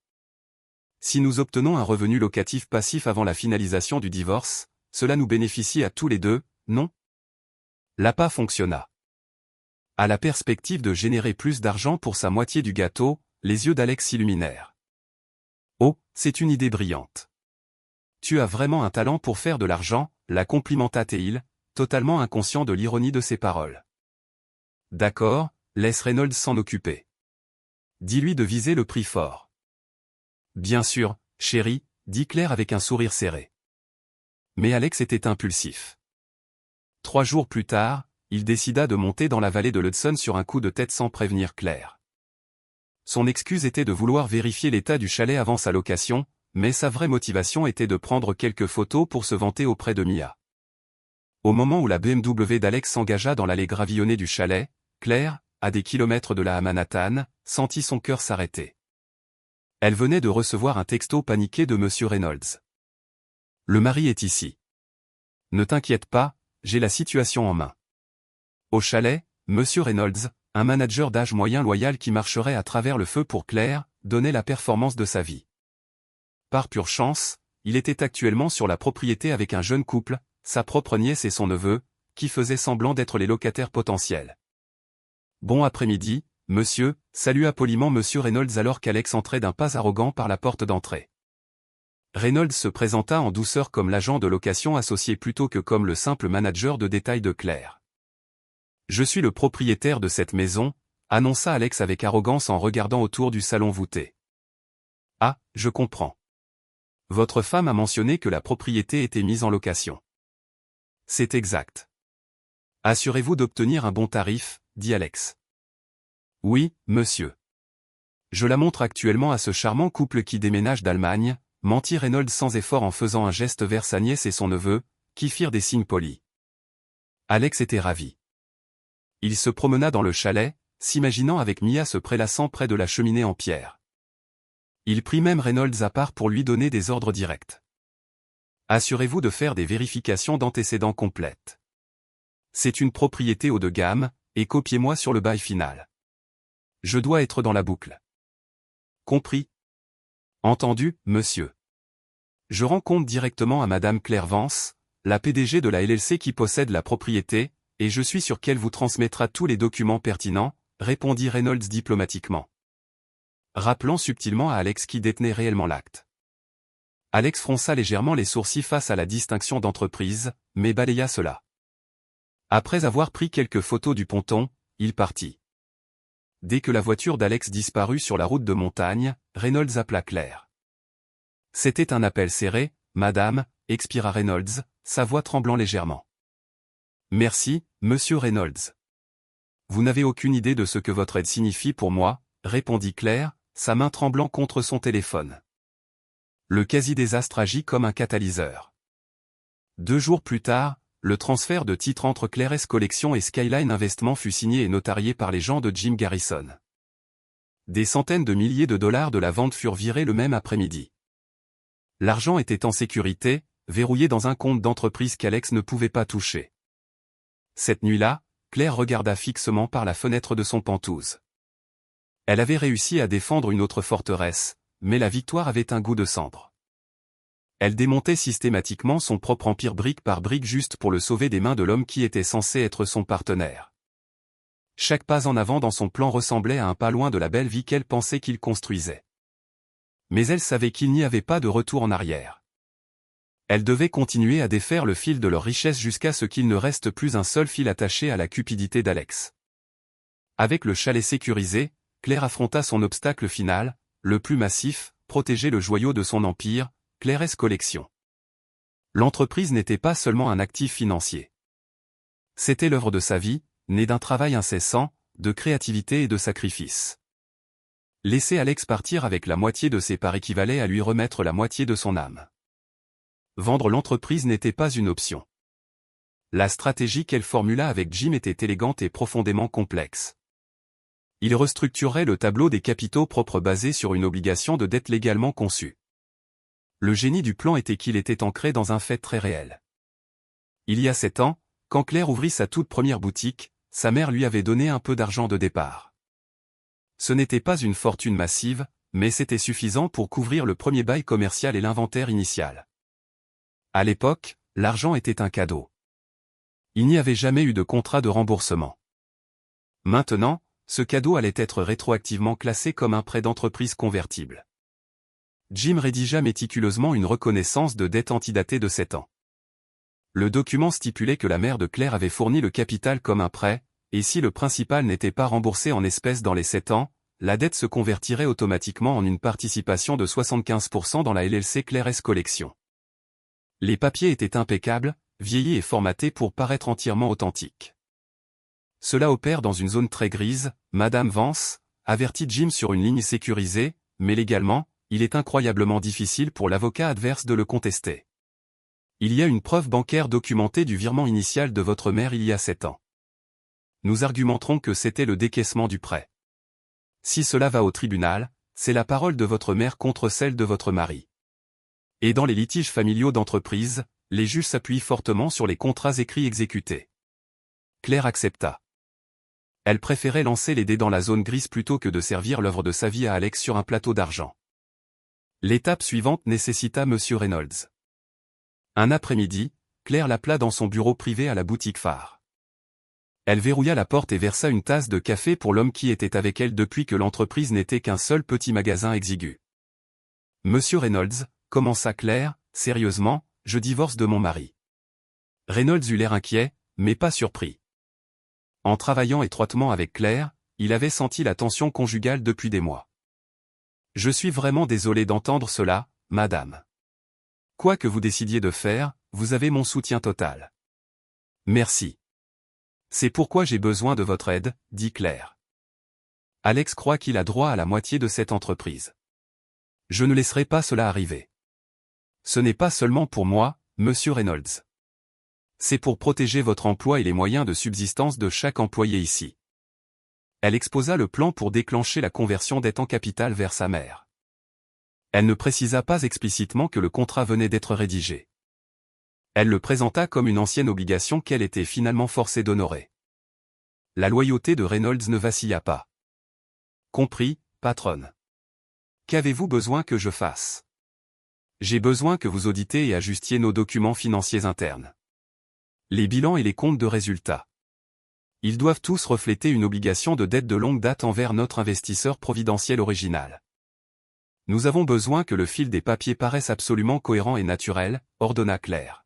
A: Si nous obtenons un revenu locatif passif avant la finalisation du divorce, cela nous bénéficie à tous les deux, non? L'appât fonctionna. À la perspective de générer plus d'argent pour sa moitié du gâteau, les yeux d'Alex s'illuminèrent. Oh, c'est une idée brillante. Tu as vraiment un talent pour faire de l'argent, la complimenta-t-il, totalement inconscient de l'ironie de ses paroles. D'accord, laisse Reynolds s'en occuper. Dis-lui de viser le prix fort. Bien sûr, chérie, dit Claire avec un sourire serré. Mais Alex était impulsif. 3 jours plus tard, il décida de monter dans la vallée de l'Hudson sur un coup de tête sans prévenir Claire. Son excuse était de vouloir vérifier l'état du chalet avant sa location, mais sa vraie motivation était de prendre quelques photos pour se vanter auprès de Mia. Au moment où la BMW d'Alex s'engagea dans l'allée gravillonnée du chalet, Claire, à des kilomètres de là à Manhattan, sentit son cœur s'arrêter. Elle venait de recevoir un texto paniqué de M. Reynolds. « Le mari est ici. Ne t'inquiète pas, j'ai la situation en main. » Au chalet, M. Reynolds, un manager d'âge moyen loyal qui marcherait à travers le feu pour Claire, donnait la performance de sa vie. Par pure chance, il était actuellement sur la propriété avec un jeune couple, sa propre nièce et son neveu, qui faisaient semblant d'être les locataires potentiels. « Bon après-midi, monsieur », salua poliment M. Reynolds alors qu'Alex entrait d'un pas arrogant par la porte d'entrée. Reynolds se présenta en douceur comme l'agent de location associé plutôt que comme le simple manager de détail de Claire. « Je suis le propriétaire de cette maison », annonça Alex avec arrogance en regardant autour du salon voûté. « Ah, je comprends. Votre femme a mentionné que la propriété était mise en location. C'est exact. Assurez-vous d'obtenir un bon tarif, dit Alex. Oui, monsieur. Je la montre actuellement à ce charmant couple qui déménage d'Allemagne, mentit Reynolds sans effort en faisant un geste vers sa nièce et son neveu, qui firent des signes polis. Alex était ravi. Il se promena dans le chalet, s'imaginant avec Mia se prélassant près de la cheminée en pierre. Il prit même Reynolds à part pour lui donner des ordres directs. Assurez-vous de faire des vérifications d'antécédents complètes. C'est une propriété haut de gamme, et copiez-moi sur le bail final. Je dois être dans la boucle. Compris. Entendu, monsieur. Je rends compte directement à Madame Claire Vance, la PDG de la LLC qui possède la propriété, et je suis sûr qu'elle vous transmettra tous les documents pertinents, répondit Reynolds diplomatiquement. Rappelant subtilement à Alex qui détenait réellement l'acte. Alex fronça légèrement les sourcils face à la distinction d'entreprise, mais balaya cela. Après avoir pris quelques photos du ponton, il partit. Dès que la voiture d'Alex disparut sur la route de montagne, Reynolds appela Claire. C'était un appel serré, madame, expira Reynolds, sa voix tremblant légèrement. Merci, monsieur Reynolds. Vous n'avez aucune idée de ce que votre aide signifie pour moi, répondit Claire, sa main tremblant contre son téléphone. Le quasi-désastre agit comme un catalyseur. 2 jours plus tard, le transfert de titres entre Claire's Collection et Skyline Investment fut signé et notarié par les gens de Jim Garrison. Des centaines de milliers de dollars de la vente furent virés le même après-midi. L'argent était en sécurité, verrouillé dans un compte d'entreprise qu'Alex ne pouvait pas toucher. Cette nuit-là, Claire regarda fixement par la fenêtre de son penthouse. Elle avait réussi à défendre une autre forteresse, mais la victoire avait un goût de cendre. Elle démontait systématiquement son propre empire brique par brique juste pour le sauver des mains de l'homme qui était censé être son partenaire. Chaque pas en avant dans son plan ressemblait à un pas loin de la belle vie qu'elle pensait qu'il construisait. Mais elle savait qu'il n'y avait pas de retour en arrière. Elle devait continuer à défaire le fil de leur richesse jusqu'à ce qu'il ne reste plus un seul fil attaché à la cupidité d'Alex. Avec le chalet sécurisé, Claire affronta son obstacle final, le plus massif, protéger le joyau de son empire, Claire's Collection. L'entreprise n'était pas seulement un actif financier. C'était l'œuvre de sa vie, née d'un travail incessant, de créativité et de sacrifice. Laisser Alex partir avec la moitié de ses parts équivalait à lui remettre la moitié de son âme. Vendre l'entreprise n'était pas une option. La stratégie qu'elle formula avec Jim était élégante et profondément complexe. Il restructurerait le tableau des capitaux propres basé sur une obligation de dette légalement conçue. Le génie du plan était qu'il était ancré dans un fait très réel. Il y a 7 ans, quand Claire ouvrit sa toute première boutique, sa mère lui avait donné un peu d'argent de départ. Ce n'était pas une fortune massive, mais c'était suffisant pour couvrir le premier bail commercial et l'inventaire initial. À l'époque, l'argent était un cadeau. Il n'y avait jamais eu de contrat de remboursement. Maintenant, ce cadeau allait être rétroactivement classé comme un prêt d'entreprise convertible. Jim rédigea méticuleusement une reconnaissance de dette antidatée de 7 ans. Le document stipulait que la mère de Claire avait fourni le capital comme un prêt, et si le principal n'était pas remboursé en espèces dans les 7 ans, la dette se convertirait automatiquement en une participation de 75% dans la LLC Claire's Collection. Les papiers étaient impeccables, vieillis et formatés pour paraître entièrement authentiques. Cela opère dans une zone très grise, Madame Vance, avertit Jim sur une ligne sécurisée, mais légalement, il est incroyablement difficile pour l'avocat adverse de le contester. Il y a une preuve bancaire documentée du virement initial de votre mère il y a 7 ans. Nous argumenterons que c'était le décaissement du prêt. Si cela va au tribunal, c'est la parole de votre mère contre celle de votre mari. Et dans les litiges familiaux d'entreprise, les juges s'appuient fortement sur les contrats écrits exécutés. Claire accepta. Elle préférait lancer les dés dans la zone grise plutôt que de servir l'œuvre de sa vie à Alex sur un plateau d'argent. L'étape suivante nécessita M. Reynolds. Un après-midi, Claire l'appela dans son bureau privé à la boutique phare. Elle verrouilla la porte et versa une tasse de café pour l'homme qui était avec elle depuis que l'entreprise n'était qu'un seul petit magasin exigu. « Monsieur Reynolds, commença Claire, sérieusement, je divorce de mon mari. » Reynolds eut l'air inquiet, mais pas surpris. En travaillant étroitement avec Claire, il avait senti la tension conjugale depuis des mois. « Je suis vraiment désolé d'entendre cela, madame. Quoi que vous décidiez de faire, vous avez mon soutien total. Merci. C'est pourquoi j'ai besoin de votre aide, dit Claire. Alex croit qu'il a droit à la moitié de cette entreprise. Je ne laisserai pas cela arriver. Ce n'est pas seulement pour moi, monsieur Reynolds. C'est pour protéger votre emploi et les moyens de subsistance de chaque employé ici. Elle exposa le plan pour déclencher la conversion dette en capital vers sa mère. Elle ne précisa pas explicitement que le contrat venait d'être rédigé. Elle le présenta comme une ancienne obligation qu'elle était finalement forcée d'honorer. La loyauté de Reynolds ne vacilla pas. Compris, patronne. Qu'avez-vous besoin que je fasse? J'ai besoin que vous auditiez et ajustiez nos documents financiers internes. Les bilans et les comptes de résultats. Ils doivent tous refléter une obligation de dette de longue date envers notre investisseur providentiel original. Nous avons besoin que le fil des papiers paraisse absolument cohérent et naturel, ordonna Claire.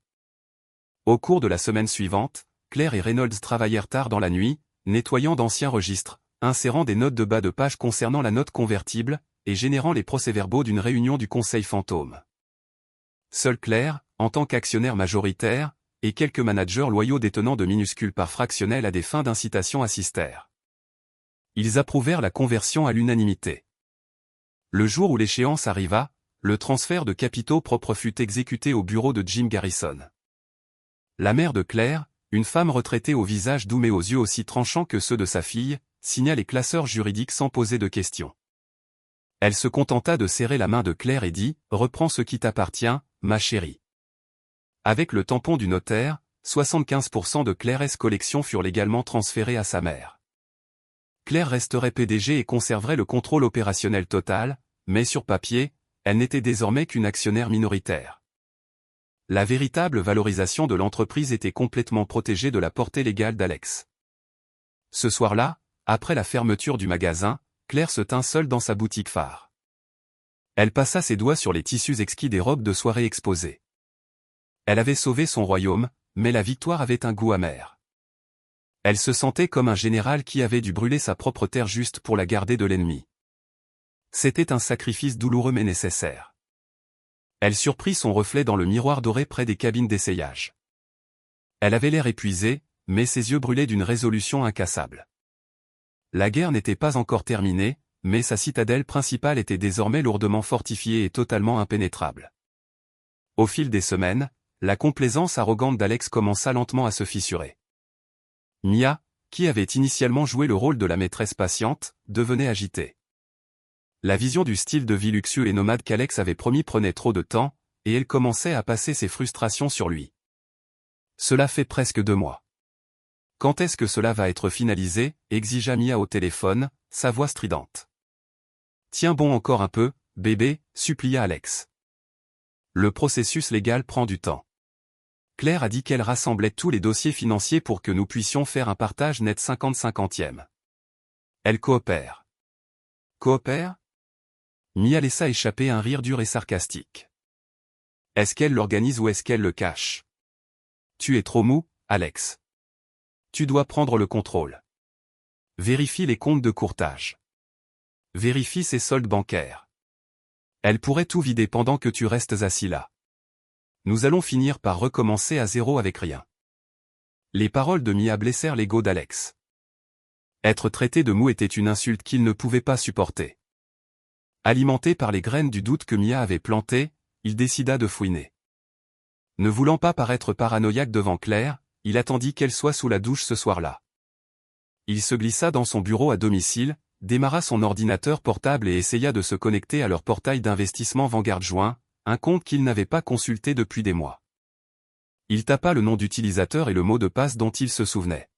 A: Au cours de la semaine suivante, Claire et Reynolds travaillèrent tard dans la nuit, nettoyant d'anciens registres, insérant des notes de bas de page concernant la note convertible, et générant les procès-verbaux d'une réunion du Conseil fantôme. Seule Claire, en tant qu'actionnaire majoritaire, et quelques managers loyaux détenant de minuscules parts fractionnelles à des fins d'incitation assistèrent. Ils approuvèrent la conversion à l'unanimité. Le jour où l'échéance arriva, le transfert de capitaux propres fut exécuté au bureau de Jim Garrison. La mère de Claire, une femme retraitée au visage doux mais aux yeux aussi tranchants que ceux de sa fille, signa les classeurs juridiques sans poser de questions. Elle se contenta de serrer la main de Claire et dit « Reprends ce qui t'appartient, ma chérie ». Avec le tampon du notaire, 75% de Claire's collections furent légalement transférées à sa mère. Claire resterait PDG et conserverait le contrôle opérationnel total, mais sur papier, elle n'était désormais qu'une actionnaire minoritaire. La véritable valorisation de l'entreprise était complètement protégée de la portée légale d'Alex. Ce soir-là, après la fermeture du magasin, Claire se tint seule dans sa boutique phare. Elle passa ses doigts sur les tissus exquis des robes de soirée exposées. Elle avait sauvé son royaume, mais la victoire avait un goût amer. Elle se sentait comme un général qui avait dû brûler sa propre terre juste pour la garder de l'ennemi. C'était un sacrifice douloureux mais nécessaire. Elle surprit son reflet dans le miroir doré près des cabines d'essayage. Elle avait l'air épuisée, mais ses yeux brûlaient d'une résolution incassable. La guerre n'était pas encore terminée, mais sa citadelle principale était désormais lourdement fortifiée et totalement impénétrable. Au fil des semaines, la complaisance arrogante d'Alex commença lentement à se fissurer. Mia, qui avait initialement joué le rôle de la maîtresse patiente, devenait agitée. La vision du style de vie luxueux et nomade qu'Alex avait promis prenait trop de temps, et elle commençait à passer ses frustrations sur lui. Cela fait presque 2 mois. Quand est-ce que cela va être finalisé, exigea Mia au téléphone, sa voix stridente. Tiens bon encore un peu, bébé, supplia Alex. Le processus légal prend du temps. Claire a dit qu'elle rassemblait tous les dossiers financiers pour que nous puissions faire un partage net 50-50e. Elle coopère. Coopère? Mia laissa échapper un rire dur et sarcastique. Est-ce qu'elle l'organise ou est-ce qu'elle le cache? Tu es trop mou, Alex. Tu dois prendre le contrôle. Vérifie les comptes de courtage. Vérifie ses soldes bancaires. Elle pourrait tout vider pendant que tu restes assis là. Nous allons finir par recommencer à zéro avec rien. Les paroles de Mia blessèrent l'ego d'Alex. Être traité de mou était une insulte qu'il ne pouvait pas supporter. Alimenté par les graines du doute que Mia avait plantées, il décida de fouiner. Ne voulant pas paraître paranoïaque devant Claire, il attendit qu'elle soit sous la douche ce soir-là. Il se glissa dans son bureau à domicile, démarra son ordinateur portable et essaya de se connecter à leur portail d'investissement Vanguard joint, un compte qu'il n'avait pas consulté depuis des mois. Il tapa le nom d'utilisateur et le mot de passe dont il se souvenait.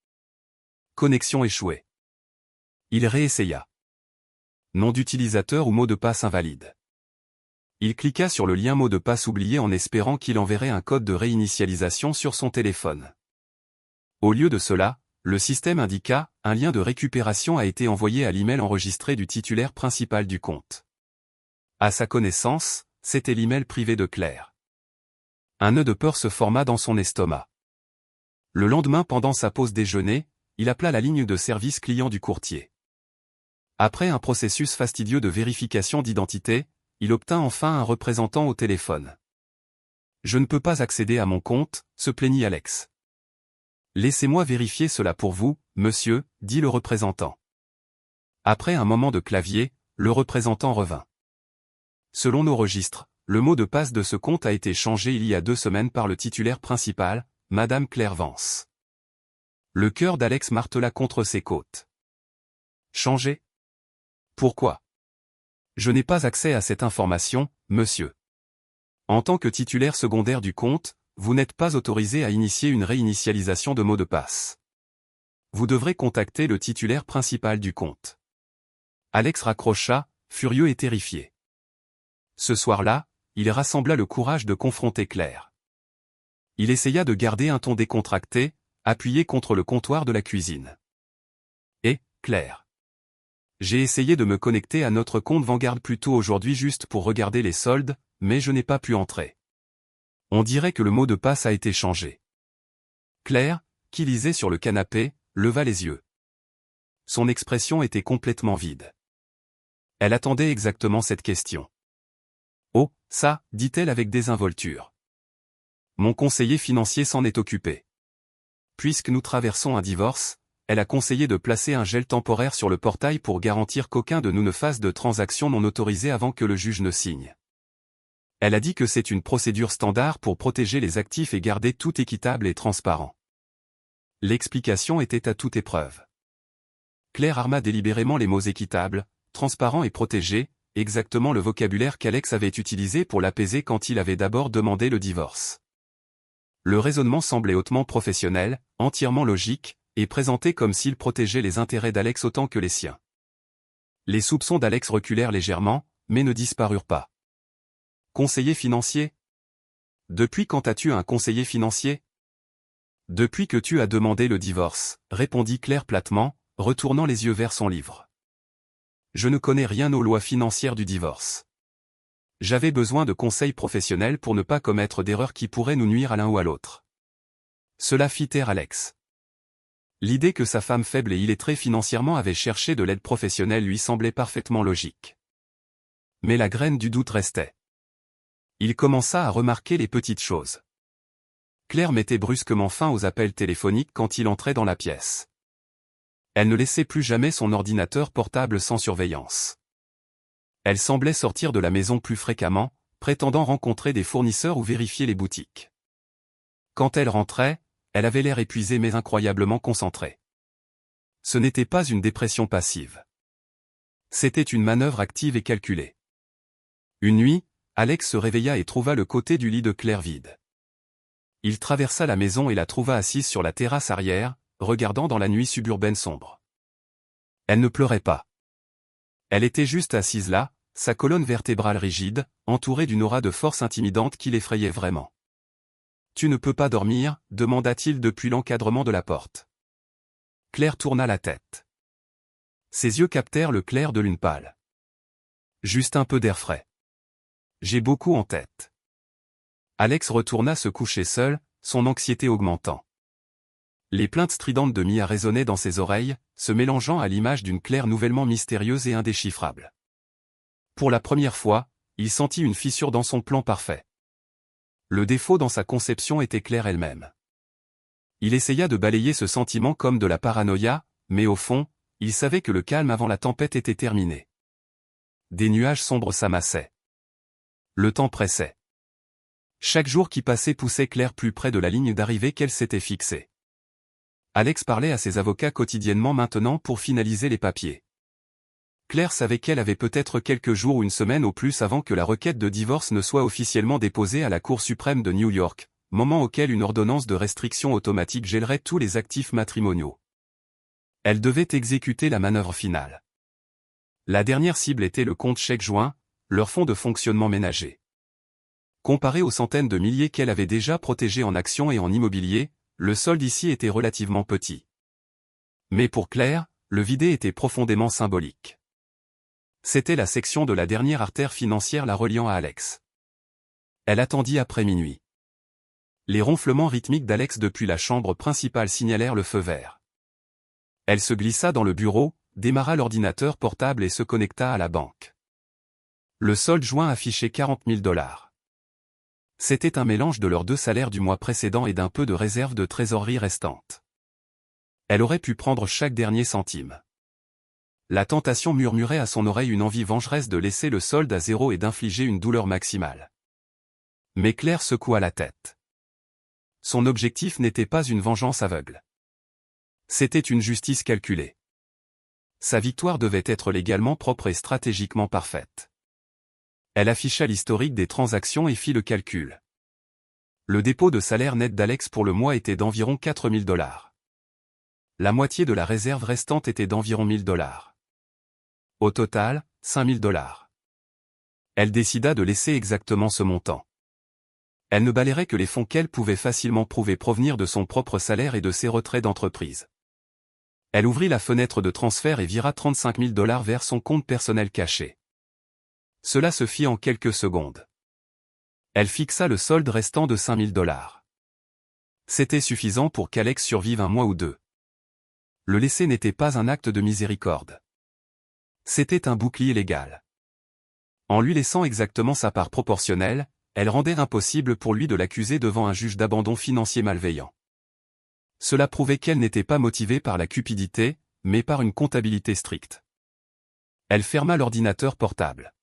A: Connexion échouée. Il réessaya. Nom d'utilisateur ou mot de passe invalide. Il cliqua sur le lien mot de passe oublié en espérant qu'il enverrait un code de réinitialisation sur son téléphone. Au lieu de cela, le système indiqua « Un lien de récupération a été envoyé à l'email enregistré du titulaire principal du compte ». À sa connaissance, c'était l'email privé de Claire. Un nœud de peur se forma dans son estomac. Le lendemain pendant sa pause déjeuner, il appela la ligne de service client du courtier. Après un processus fastidieux de vérification d'identité, il obtint enfin un représentant au téléphone. Je ne peux pas accéder à mon compte, se plaignit Alex. Laissez-moi vérifier cela pour vous, monsieur, dit le représentant. Après un moment de clavier, le représentant revint. Selon nos registres, le mot de passe de ce compte a été changé il y a 2 semaines par le titulaire principal, Madame Claire Vance. Le cœur d'Alex martela contre ses côtes. Changé? Pourquoi? Je n'ai pas accès à cette information, monsieur. En tant que titulaire secondaire du compte, vous n'êtes pas autorisé à initier une réinitialisation de mot de passe. Vous devrez contacter le titulaire principal du compte. Alex raccrocha, furieux et terrifié. Ce soir-là, il rassembla le courage de confronter Claire. Il essaya de garder un ton décontracté, appuyé contre le comptoir de la cuisine. Et, Claire. J'ai essayé de me connecter à notre compte Vanguard plus tôt aujourd'hui juste pour regarder les soldes, mais je n'ai pas pu entrer. On dirait que le mot de passe a été changé. Claire, qui lisait sur le canapé, leva les yeux. Son expression était complètement vide. Elle attendait exactement cette question. Oh, ça, dit-elle avec désinvolture. Mon conseiller financier s'en est occupé. Puisque nous traversons un divorce, elle a conseillé de placer un gel temporaire sur le portail pour garantir qu'aucun de nous ne fasse de transactions non autorisées avant que le juge ne signe. Elle a dit que c'est une procédure standard pour protéger les actifs et garder tout équitable et transparent. L'explication était à toute épreuve. Claire arma délibérément les mots équitable, transparent et protégé, exactement le vocabulaire qu'Alex avait utilisé pour l'apaiser quand il avait d'abord demandé le divorce. Le raisonnement semblait hautement professionnel, entièrement logique, et présenté comme s'il protégeait les intérêts d'Alex autant que les siens. Les soupçons d'Alex reculèrent légèrement, mais ne disparurent pas. Conseiller financier? Depuis quand as-tu un conseiller financier? Depuis que tu as demandé le divorce, répondit Claire platement, retournant les yeux vers son livre. Je ne connais rien aux lois financières du divorce. J'avais besoin de conseils professionnels pour ne pas commettre d'erreurs qui pourraient nous nuire à l'un ou à l'autre. Cela fit taire Alex. L'idée que sa femme faible et illettrée financièrement avait cherché de l'aide professionnelle lui semblait parfaitement logique. Mais la graine du doute restait. Il commença à remarquer les petites choses. Claire mettait brusquement fin aux appels téléphoniques quand il entrait dans la pièce. Elle ne laissait plus jamais son ordinateur portable sans surveillance. Elle semblait sortir de la maison plus fréquemment, prétendant rencontrer des fournisseurs ou vérifier les boutiques. Quand elle rentrait, elle avait l'air épuisée mais incroyablement concentrée. Ce n'était pas une dépression passive. C'était une manœuvre active et calculée. Une nuit, Alex se réveilla et trouva le côté du lit de Claire vide. Il traversa la maison et la trouva assise sur la terrasse arrière, regardant dans la nuit suburbaine sombre. Elle ne pleurait pas. Elle était juste assise là, sa colonne vertébrale rigide, entourée d'une aura de force intimidante qui l'effrayait vraiment. « Tu ne peux pas dormir ?» demanda-t-il depuis l'encadrement de la porte. Claire tourna la tête. Ses yeux captèrent le clair de lune pâle. Juste un peu d'air frais. J'ai beaucoup en tête. Alex retourna se coucher seul, son anxiété augmentant. Les plaintes stridentes de Mia résonnaient dans ses oreilles, se mélangeant à l'image d'une Claire nouvellement mystérieuse et indéchiffrable. Pour la première fois, il sentit une fissure dans son plan parfait. Le défaut dans sa conception était Claire elle-même. Il essaya de balayer ce sentiment comme de la paranoïa, mais au fond, il savait que le calme avant la tempête était terminé. Des nuages sombres s'amassaient. Le temps pressait. Chaque jour qui passait poussait Claire plus près de la ligne d'arrivée qu'elle s'était fixée. Alex parlait à ses avocats quotidiennement maintenant pour finaliser les papiers. Claire savait qu'elle avait peut-être quelques jours ou une semaine au plus avant que la requête de divorce ne soit officiellement déposée à la Cour suprême de New York, moment auquel une ordonnance de restriction automatique gèlerait tous les actifs matrimoniaux. Elle devait exécuter la manœuvre finale. La dernière cible était le compte chèque joint, leur fonds de fonctionnement ménager. Comparé aux centaines de milliers qu'elle avait déjà protégés en actions et en immobilier, le solde ici était relativement petit. Mais pour Claire, le vider était profondément symbolique. C'était la section de la dernière artère financière la reliant à Alex. Elle attendit après minuit. Les ronflements rythmiques d'Alex depuis la chambre principale signalèrent le feu vert. Elle se glissa dans le bureau, démarra l'ordinateur portable et se connecta à la banque. Le solde joint affichait $40 000. C'était un mélange de leurs 2 salaires du mois précédent et d'un peu de réserve de trésorerie restante. Elle aurait pu prendre chaque dernier centime. La tentation murmurait à son oreille une envie vengeresse de laisser le solde à zéro et d'infliger une douleur maximale. Mais Claire secoua la tête. Son objectif n'était pas une vengeance aveugle. C'était une justice calculée. Sa victoire devait être légalement propre et stratégiquement parfaite. Elle afficha l'historique des transactions et fit le calcul. Le dépôt de salaire net d'Alex pour le mois était d'environ 4 000 $. La moitié de la réserve restante était d'environ 1 000 $. Au total, 5 000 $. Elle décida de laisser exactement ce montant. Elle ne balayerait que les fonds qu'elle pouvait facilement prouver provenir de son propre salaire et de ses retraits d'entreprise. Elle ouvrit la fenêtre de transfert et vira 35 000 $ vers son compte personnel caché. Cela se fit en quelques secondes. Elle fixa le solde restant de 5 000 $. C'était suffisant pour qu'Alex survive un mois ou 2. Le laisser n'était pas un acte de miséricorde. C'était un bouclier légal. En lui laissant exactement sa part proportionnelle, elle rendait impossible pour lui de l'accuser devant un juge d'abandon financier malveillant. Cela prouvait qu'elle n'était pas motivée par la cupidité, mais par une comptabilité stricte. Elle ferma l'ordinateur portable.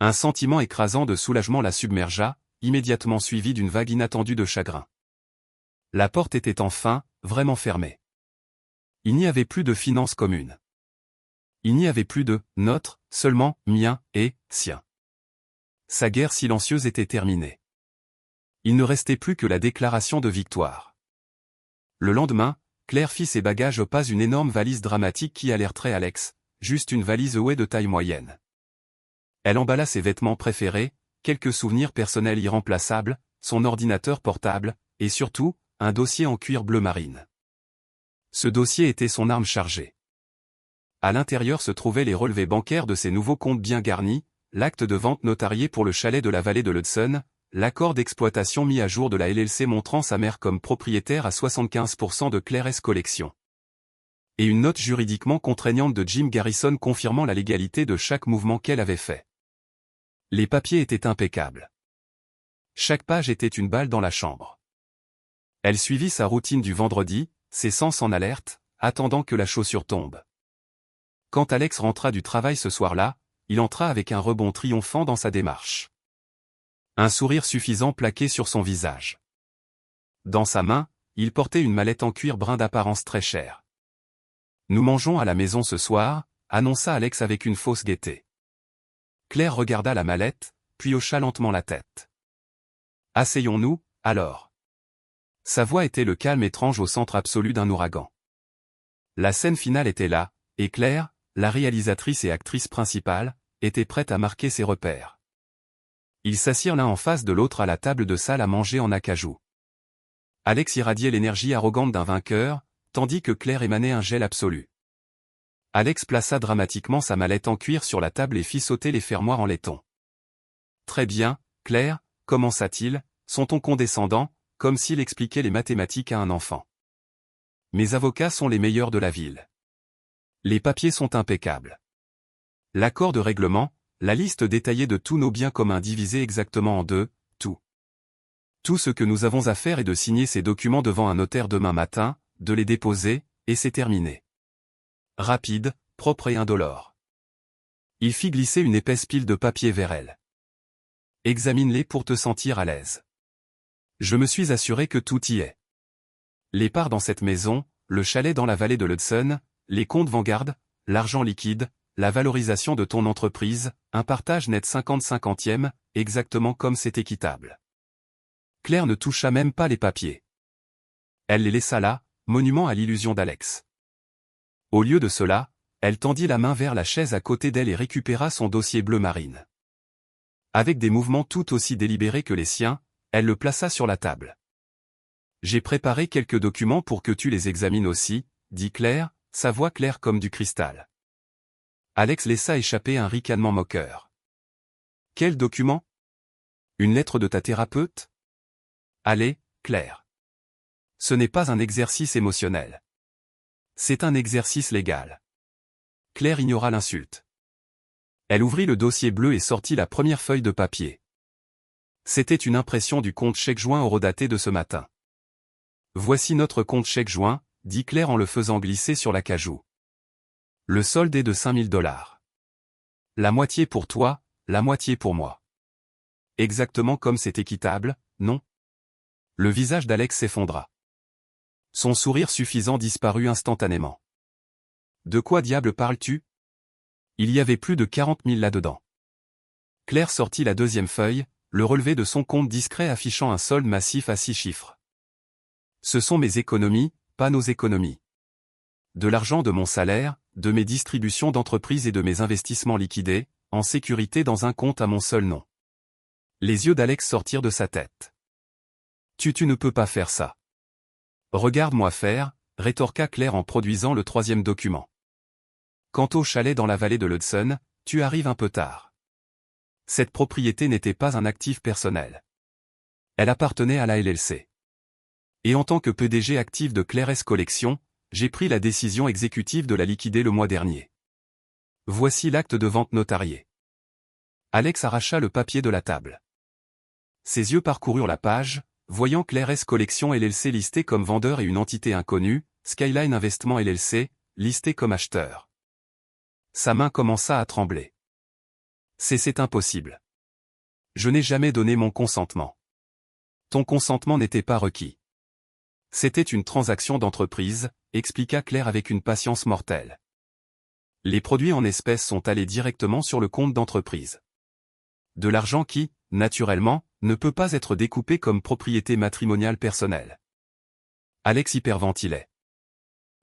A: Un sentiment écrasant de soulagement la submergea, immédiatement suivi d'une vague inattendue de chagrin. La porte était enfin, vraiment fermée. Il n'y avait plus de finances communes. Il n'y avait plus de « notre », seulement « mien » et « sien ». Sa guerre silencieuse était terminée. Il ne restait plus que la déclaration de victoire. Le lendemain, Claire fit ses bagages pas une énorme valise dramatique qui alerterait Alex, juste une valise Away de taille moyenne. Elle emballa ses vêtements préférés, quelques souvenirs personnels irremplaçables, son ordinateur portable, et surtout, un dossier en cuir bleu marine. Ce dossier était son arme chargée. À l'intérieur se trouvaient les relevés bancaires de ses nouveaux comptes bien garnis, l'acte de vente notarié pour le chalet de la vallée de l'Hudson, l'accord d'exploitation mis à jour de la LLC montrant sa mère comme propriétaire à 75% de Claire S Collection. Et une note juridiquement contraignante de Jim Garrison confirmant la légalité de chaque mouvement qu'elle avait fait. Les papiers étaient impeccables. Chaque page était une balle dans la chambre. Elle suivit sa routine du vendredi, ses sens en alerte, attendant que la chaussure tombe. Quand Alex rentra du travail ce soir-là, il entra avec un rebond triomphant dans sa démarche. Un sourire suffisant plaqué sur son visage. Dans sa main, il portait une mallette en cuir brun d'apparence très chère. « Nous mangeons à la maison ce soir », annonça Alex avec une fausse gaieté. Claire regarda la mallette, puis hocha lentement la tête. « Asseyons-nous, alors. » Sa voix était le calme étrange au centre absolu d'un ouragan. La scène finale était là, et Claire, la réalisatrice et actrice principale, était prête à marquer ses repères. Ils s'assirent l'un en face de l'autre à la table de salle à manger en acajou. Alex irradiait l'énergie arrogante d'un vainqueur, tandis que Claire émanait un gel absolu. Alex plaça dramatiquement sa mallette en cuir sur la table et fit sauter les fermoirs en laiton. « Très bien, Claire », commença-t-il, son ton condescendant, comme s'il expliquait les mathématiques à un enfant. « Mes avocats sont les meilleurs de la ville. Les papiers sont impeccables. L'accord de règlement, la liste détaillée de tous nos biens communs divisés exactement en deux, tout. Tout ce que nous avons à faire est de signer ces documents devant un notaire demain matin, de les déposer, et c'est terminé. Rapide, propre et indolore. » Il fit glisser une épaisse pile de papier vers elle. « Examine-les pour te sentir à l'aise. Je me suis assuré que tout y est. Les parts dans cette maison, le chalet dans la vallée de l'Hudson, les comptes Vanguard, l'argent liquide, la valorisation de ton entreprise, un partage net 50-50e, exactement comme c'est équitable. » Claire ne toucha même pas les papiers. Elle les laissa là, monument à l'illusion d'Alex. Au lieu de cela, elle tendit la main vers la chaise à côté d'elle et récupéra son dossier bleu marine. Avec des mouvements tout aussi délibérés que les siens, elle le plaça sur la table. « J'ai préparé quelques documents pour que tu les examines aussi, » dit Claire, sa voix claire comme du cristal. Alex laissa échapper un ricanement moqueur. « Quel document ? Une lettre de ta thérapeute ? Allez, Claire. Ce n'est pas un exercice émotionnel. C'est un exercice légal. » Claire ignora l'insulte. Elle ouvrit le dossier bleu et sortit la première feuille de papier. C'était une impression du compte chèque joint horodaté de ce matin. Voici notre compte chèque joint, dit Claire en le faisant glisser sur la cajou. Le solde est de 5000 $. La moitié pour toi, la moitié pour moi. Exactement comme c'est équitable, non? Le visage d'Alex s'effondra. Son sourire suffisant disparut instantanément. De quoi diable parles-tu? Il y avait plus de 40 000 là-dedans. Claire sortit la deuxième feuille, le relevé de son compte discret affichant un solde massif à 6 chiffres. Ce sont mes économies, pas nos économies. De l'argent de mon salaire, de mes distributions d'entreprise et de mes investissements liquidés, en sécurité dans un compte à mon seul nom. Les yeux d'Alex sortirent de sa tête. Tu ne peux pas faire ça. Regarde-moi faire, rétorqua Claire en produisant le troisième document. Quant au chalet dans la vallée de l'Hudson, tu arrives un peu tard. Cette propriété n'était pas un actif personnel. Elle appartenait à la LLC. Et en tant que PDG actif de Claire S Collection, j'ai pris la décision exécutive de la liquider le mois dernier. Voici l'acte de vente notarié. Alex arracha le papier de la table. Ses yeux parcoururent la page, voyant Claire S Collection LLC listée comme vendeur et une entité inconnue, Skyline Investment LLC, listée comme acheteur. Sa main commença à trembler. C'est impossible. Je n'ai jamais donné mon consentement. Ton consentement n'était pas requis. C'était une transaction d'entreprise, expliqua Claire avec une patience mortelle. Les produits en espèces sont allés directement sur le compte d'entreprise. De l'argent qui, naturellement, ne peut pas être découpé comme propriété matrimoniale personnelle. Alex hyperventilait.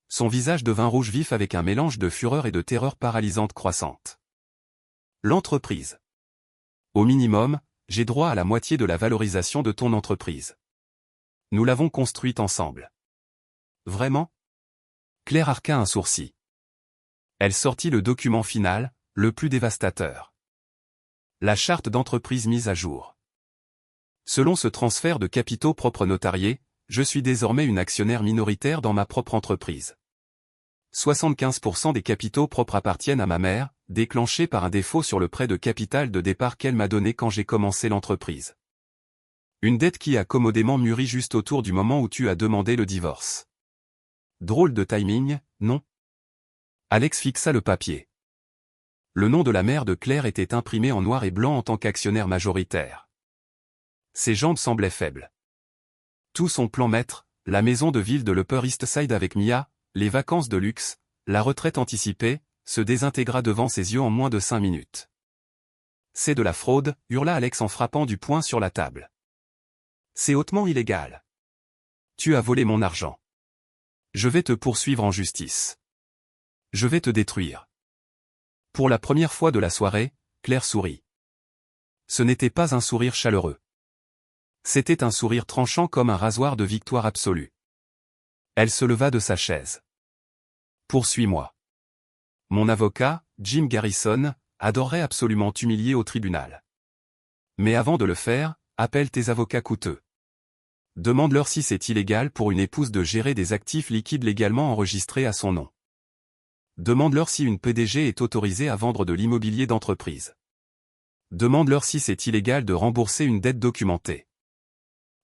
A: Son visage devint rouge vif avec un mélange de fureur et de terreur paralysante croissante. L'entreprise. Au minimum, j'ai droit à la moitié de la valorisation de ton entreprise. Nous l'avons construite ensemble. Vraiment? Claire arqua un sourcil. Elle sortit le document final, le plus dévastateur. La charte d'entreprise mise à jour. Selon ce transfert de capitaux propres notariés, je suis désormais une actionnaire minoritaire dans ma propre entreprise. 75% des capitaux propres appartiennent à ma mère, déclenchés par un défaut sur le prêt de capital de départ qu'elle m'a donné quand j'ai commencé l'entreprise. Une dette qui a commodément mûri juste autour du moment où tu as demandé le divorce. Drôle de timing, non? Alex fixa le papier. Le nom de la mère de Claire était imprimé en noir et blanc en tant qu'actionnaire majoritaire. Ses jambes semblaient faibles. Tout son plan maître, la maison de ville de l'Upper East Side avec Mia, les vacances de luxe, la retraite anticipée, se désintégra devant ses yeux en moins de 5 minutes. C'est de la fraude, hurla Alex en frappant du poing sur la table. C'est hautement illégal. Tu as volé mon argent. Je vais te poursuivre en justice. Je vais te détruire. Pour la première fois de la soirée, Claire sourit. Ce n'était pas un sourire chaleureux. C'était un sourire tranchant comme un rasoir de victoire absolue. Elle se leva de sa chaise. Poursuis-moi. Mon avocat, Jim Garrison, adorerait absolument t'humilier au tribunal. Mais avant de le faire, appelle tes avocats coûteux. Demande-leur si c'est illégal pour une épouse de gérer des actifs liquides légalement enregistrés à son nom. Demande-leur si une PDG est autorisée à vendre de l'immobilier d'entreprise. Demande-leur si c'est illégal de rembourser une dette documentée.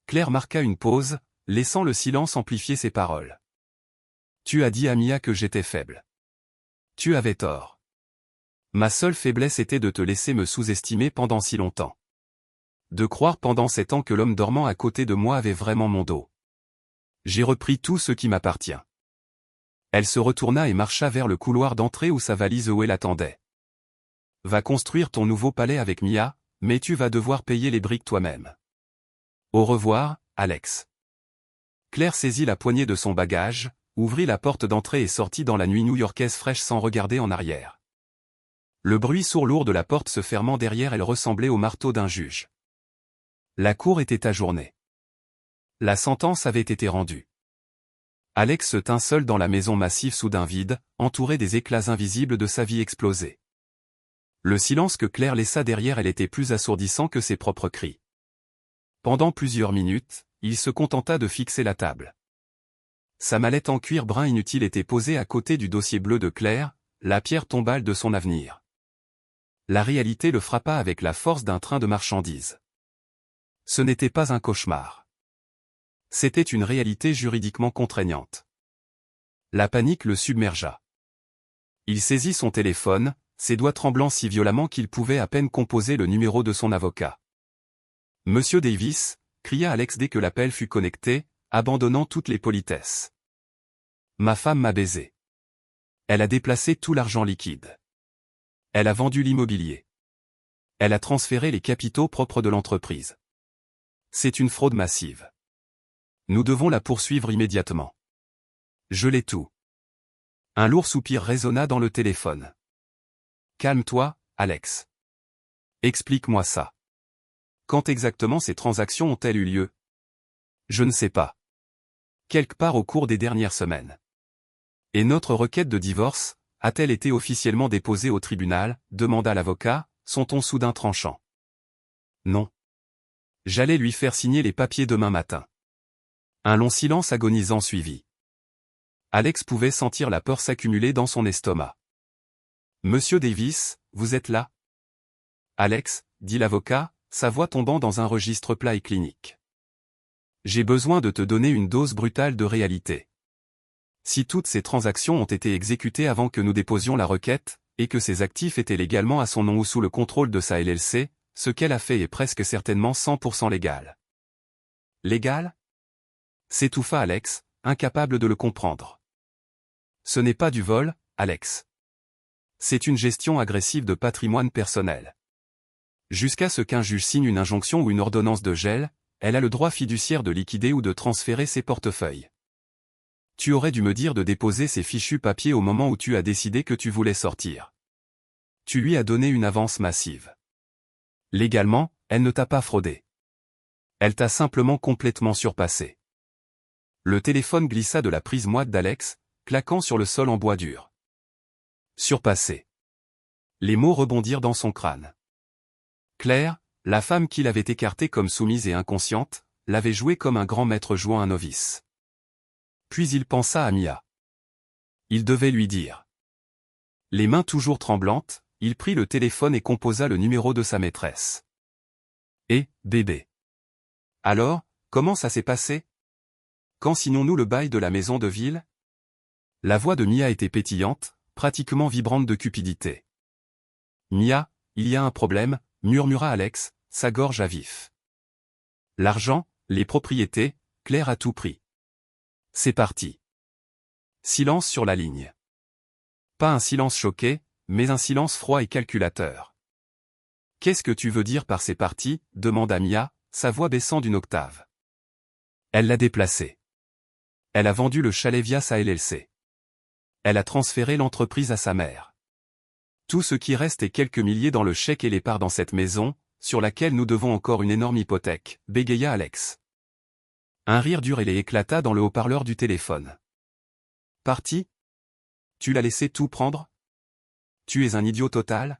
A: Claire marqua une pause, laissant le silence amplifier ses paroles. Tu as dit à Mia que j'étais faible. Tu avais tort. Ma seule faiblesse était de te laisser me sous-estimer pendant si longtemps. De croire pendant 7 ans que l'homme dormant à côté de moi avait vraiment mon dos. J'ai repris tout ce qui m'appartient. Elle se retourna et marcha vers le couloir d'entrée où sa valise Oé l'attendait. Va construire ton nouveau palais avec Mia, mais tu vas devoir payer les briques toi-même. Au revoir, Alex. Claire saisit la poignée de son bagage, ouvrit la porte d'entrée et sortit dans la nuit new-yorkaise fraîche sans regarder en arrière. Le bruit sourd-lourd de la porte se fermant derrière elle ressemblait au marteau d'un juge. La cour était ajournée. La sentence avait été rendue. Alex se tint seul dans la maison massive soudain vide, entouré des éclats invisibles de sa vie explosée. Le silence que Claire laissa derrière elle était plus assourdissant que ses propres cris. Pendant plusieurs minutes, il se contenta de fixer la table. Sa mallette en cuir brun inutile était posée à côté du dossier bleu de Claire, la pierre tombale de son avenir. La réalité le frappa avec la force d'un train de marchandises. Ce n'était pas un cauchemar. C'était une réalité juridiquement contraignante. La panique le submergea. Il saisit son téléphone, ses doigts tremblant si violemment qu'il pouvait à peine composer le numéro de son avocat. « Monsieur Davis », cria Alex dès que l'appel fut connecté, abandonnant toutes les politesses. « Ma femme m'a baisé. Elle a déplacé tout l'argent liquide. Elle a vendu l'immobilier. Elle a transféré les capitaux propres de l'entreprise. C'est une fraude massive. Nous devons la poursuivre immédiatement. Je l'ai tout. » Un lourd soupir résonna dans le téléphone. « Calme-toi, Alex. Explique-moi ça. Quand exactement ces transactions ont-elles eu lieu? Je ne sais pas. Quelque part au cours des dernières semaines. Et notre requête de divorce, a-t-elle été officiellement déposée au tribunal? Demanda l'avocat, son ton soudain tranchant. Non. J'allais lui faire signer les papiers demain matin. Un long silence agonisant suivit. Alex pouvait sentir la peur s'accumuler dans son estomac. Monsieur Davis, vous êtes là? Alex, dit l'avocat, sa voix tombant dans un registre plat et clinique. J'ai besoin de te donner une dose brutale de réalité. Si toutes ces transactions ont été exécutées avant que nous déposions la requête, et que ses actifs étaient légalement à son nom ou sous le contrôle de sa LLC, ce qu'elle a fait est presque certainement 100% légal. Légal? S'étouffa Alex, incapable de le comprendre. Ce n'est pas du vol, Alex. C'est une gestion agressive de patrimoine personnel. Jusqu'à ce qu'un juge signe une injonction ou une ordonnance de gel, elle a le droit fiduciaire de liquider ou de transférer ses portefeuilles. Tu aurais dû me dire de déposer ces fichus papiers au moment où tu as décidé que tu voulais sortir. Tu lui as donné une avance massive. Légalement, elle ne t'a pas fraudé. Elle t'a simplement complètement surpassé. Le téléphone glissa de la prise moite d'Alex, claquant sur le sol en bois dur. Surpassé. Les mots rebondirent dans son crâne. Claire, la femme qu'il avait écartée comme soumise et inconsciente, l'avait joué comme un grand maître jouant un novice. Puis il pensa à Mia. Il devait lui dire. Les mains toujours tremblantes, il prit le téléphone et composa le numéro de sa maîtresse. Et, bébé. Alors, comment ça s'est passé? Quand signons-nous le bail de la maison de ville? La voix de Mia était pétillante, pratiquement vibrante de cupidité. Mia, il y a un problème, murmura Alex, sa gorge à vif. L'argent, les propriétés, Claire à tout prix. C'est parti. Silence sur la ligne. Pas un silence choqué, mais un silence froid et calculateur. Qu'est-ce que tu veux dire par c'est parti? Demanda Mia, sa voix baissant d'une octave. Elle l'a déplacé. Elle a vendu le chalet via sa LLC. Elle a transféré l'entreprise à sa mère. Tout ce qui reste est quelques milliers dans le chèque et les parts dans cette maison, sur laquelle nous devons encore une énorme hypothèque, bégaya Alex. Un rire dur et éclata dans le haut-parleur du téléphone. Parti? Tu l'as laissé tout prendre? Tu es un idiot total?